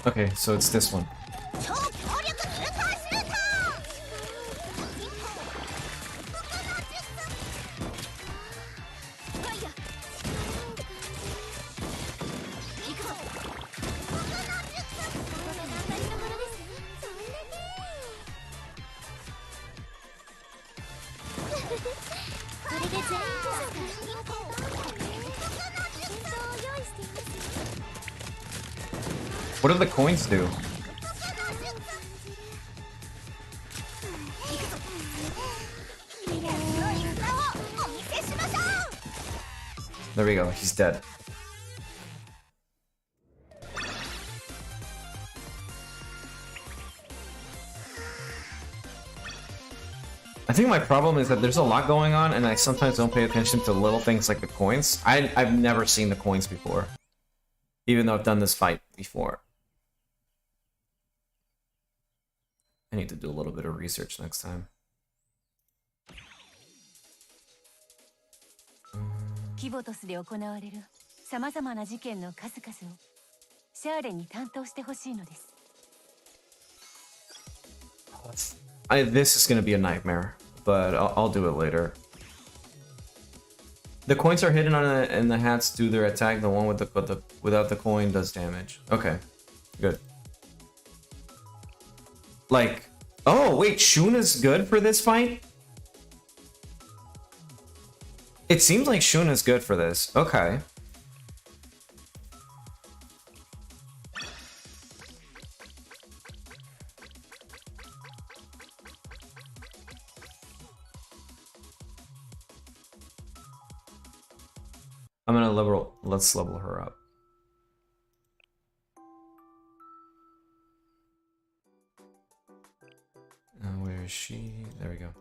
Okay, so it's this one. What do the coins do? There we go, he's dead. I think my problem is that there's a lot going on and I sometimes don't pay attention to little things like the coins. I've never seen the coins before. Even though I've done this fight before. I need to do a little bit of research next time. Kivotos で行われる様々な事件の数々をシャーレに担当してほしいのです。This is gonna be a nightmare, but I'll do it later. The coins are hidden on and the hats do their attack. The one with the without the coin does damage. Okay, good. Like, oh wait, Shun is good for this fight? It seems like Shun is good for this. Okay. I'm gonna level. Let's level her up. Where is she? There we go.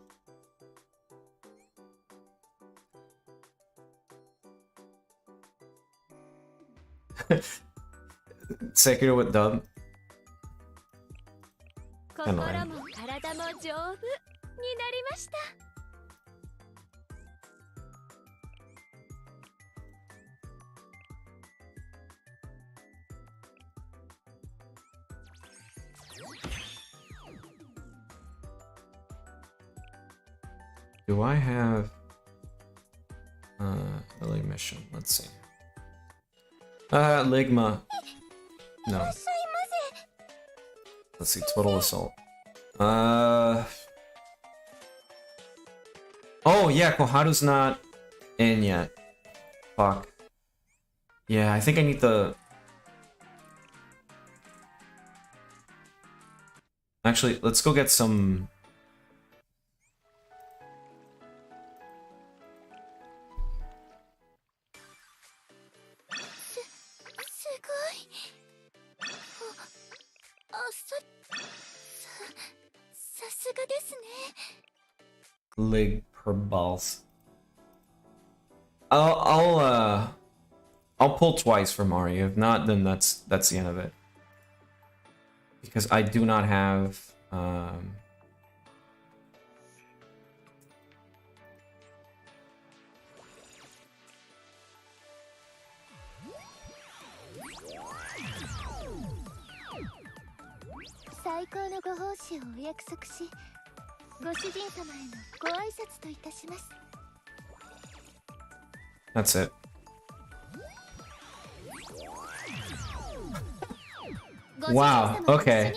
Sekiro with dub. 心も体も丈夫になりました。Do I have early mission? Let's see. Ligma. No. Let's see, total assault. Oh yeah, Koharu's not in yet. Fuck. Yeah, I think I need the... Actually, let's go get some... Lig per balls. I'll pull twice for Mario. If not, then that's the end of it. Because I do not have That's it. Wow, okay.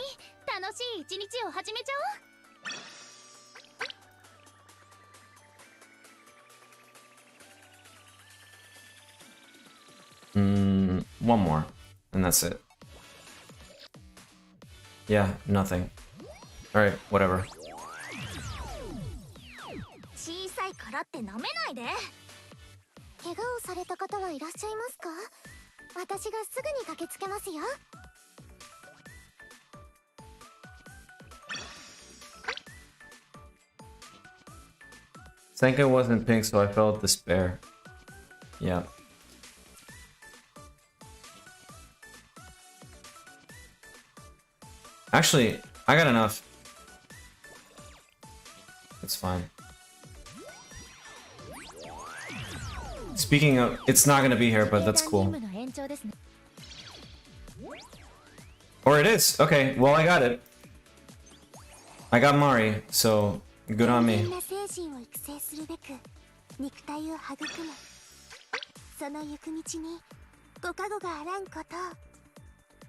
One more, and that's it. Yeah, nothing. Alright, whatever. 小さいからって舐めないで。怪我をされた方はいらっしゃいますか？私がすぐに駆けつけますよ。Senka wasn't pink, so I felt despair. Yeah. Actually, I got enough. It's fine. Speaking of, it's not gonna be here, but that's cool. Or it is. Okay, well, I got it. I got Mari, so good on me.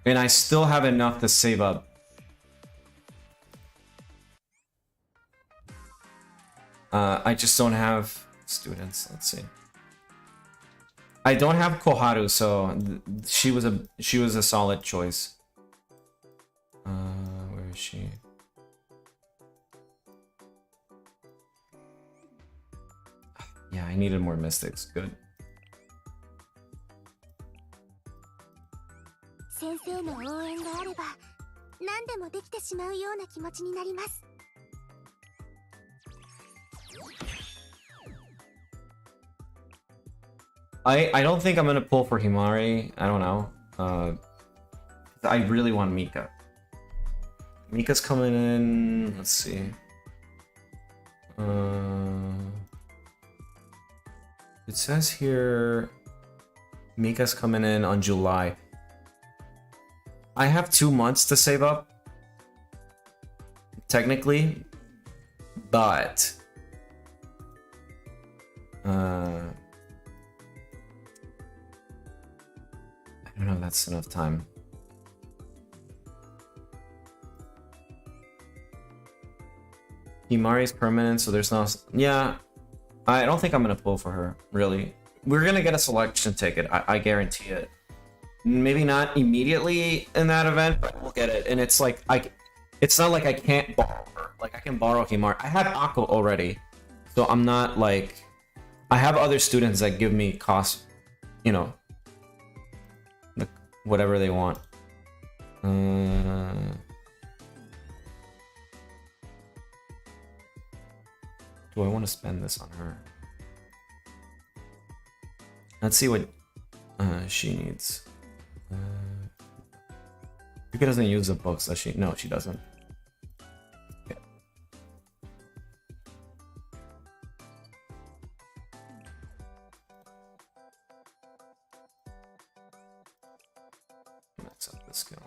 And I still have enough to save up. I just don't have students. Let's see. I don't have Koharu, so she was a solid choice. Where is she? Yeah, I needed more mystics. Good. 先生の応援があれば何でもできてしまうような気持ちになります。I don't think I'm gonna pull for Himari. I don't know. I really want Mika. Mika's coming in. Let's see. It says here Mika's coming in on July. I have 2 months to save up, technically, but I don't know if that's enough time. Himari's permanent, so there's no... Yeah, I don't think I'm gonna pull for her, really. We're gonna get a selection ticket, I guarantee it. Maybe not immediately in that event, but we'll get it. And it's like, it's not like I can't borrow her. Like, I can borrow Himari. I have Akko already, so I'm not like... I have other students that give me cost you know, whatever they want. Do I want to spend this on her? Let's see what she needs. Yuka doesn't use the books, does she? No, she doesn't. Okay. Let's up the skill.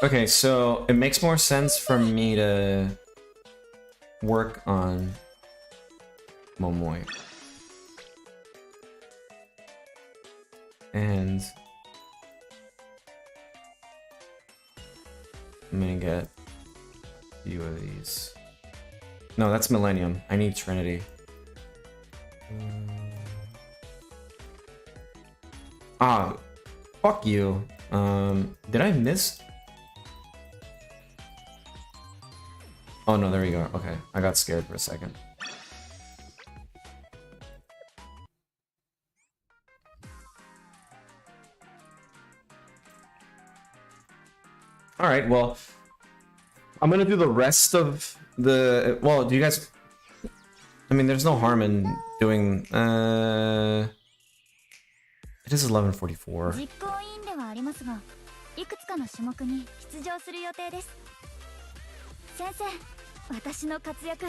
Okay, so it makes more sense for me to work on Momoi. And I'm gonna get a few of these. No, that's Millennium. I need Trinity. Ah, fuck you. Did I miss? Oh no, there we go. Okay, I got scared for a second. All right, well, I'm gonna do the rest of the. Well, do you guys? I mean, there's no harm in doing. It is 11:44. 実行委員ではありますが、いくつかの種目に出場する予定です。先生、私の活躍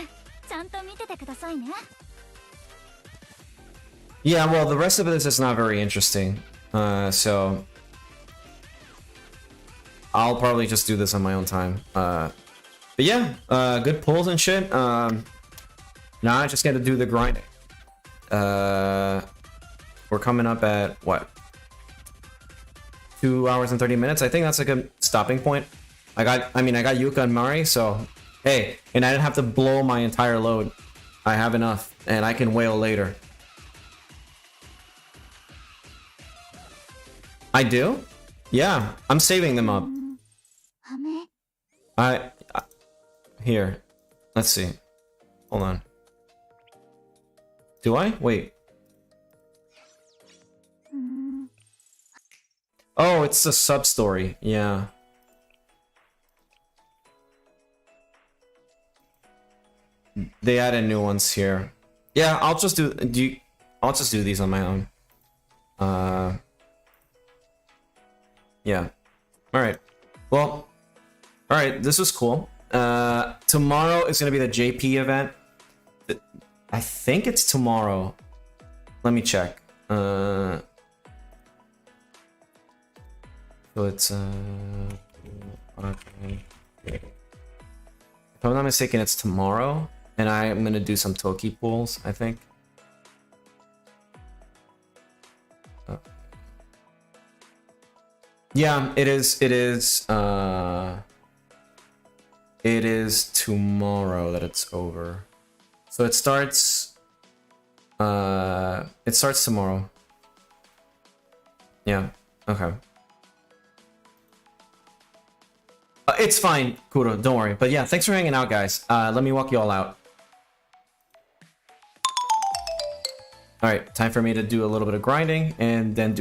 ちゃんと見ててくださいね。Yeah, well, the rest of this is not very interesting. So I'll probably just do this on my own time. But yeah, good pulls and shit. Now I just got to do the grinding. We're coming up at what? 2 hours and 30 minutes. I think that's a good stopping point. I got Yuka and Mari, so hey, and I didn't have to blow my entire load. I have enough, and I can wail later. I do? Yeah, I'm saving them up. Here, let's see. Hold on. Do I? Wait. Oh, it's a sub-story. Yeah. They added new ones here. Yeah, I'll just do these on my own. Yeah. Alright. Well, alright, this was cool. Tomorrow is gonna be the JP event. I think it's tomorrow. Let me check. So it's if I'm not mistaken, it's tomorrow, and I'm gonna do some Toki pools, I think. Yeah, it is tomorrow that it's over. So it starts tomorrow. Yeah, okay. It's fine, Kuro, don't worry. But yeah, thanks for hanging out, guys. Let me walk you all out. Alright, time for me to do a little bit of grinding and then do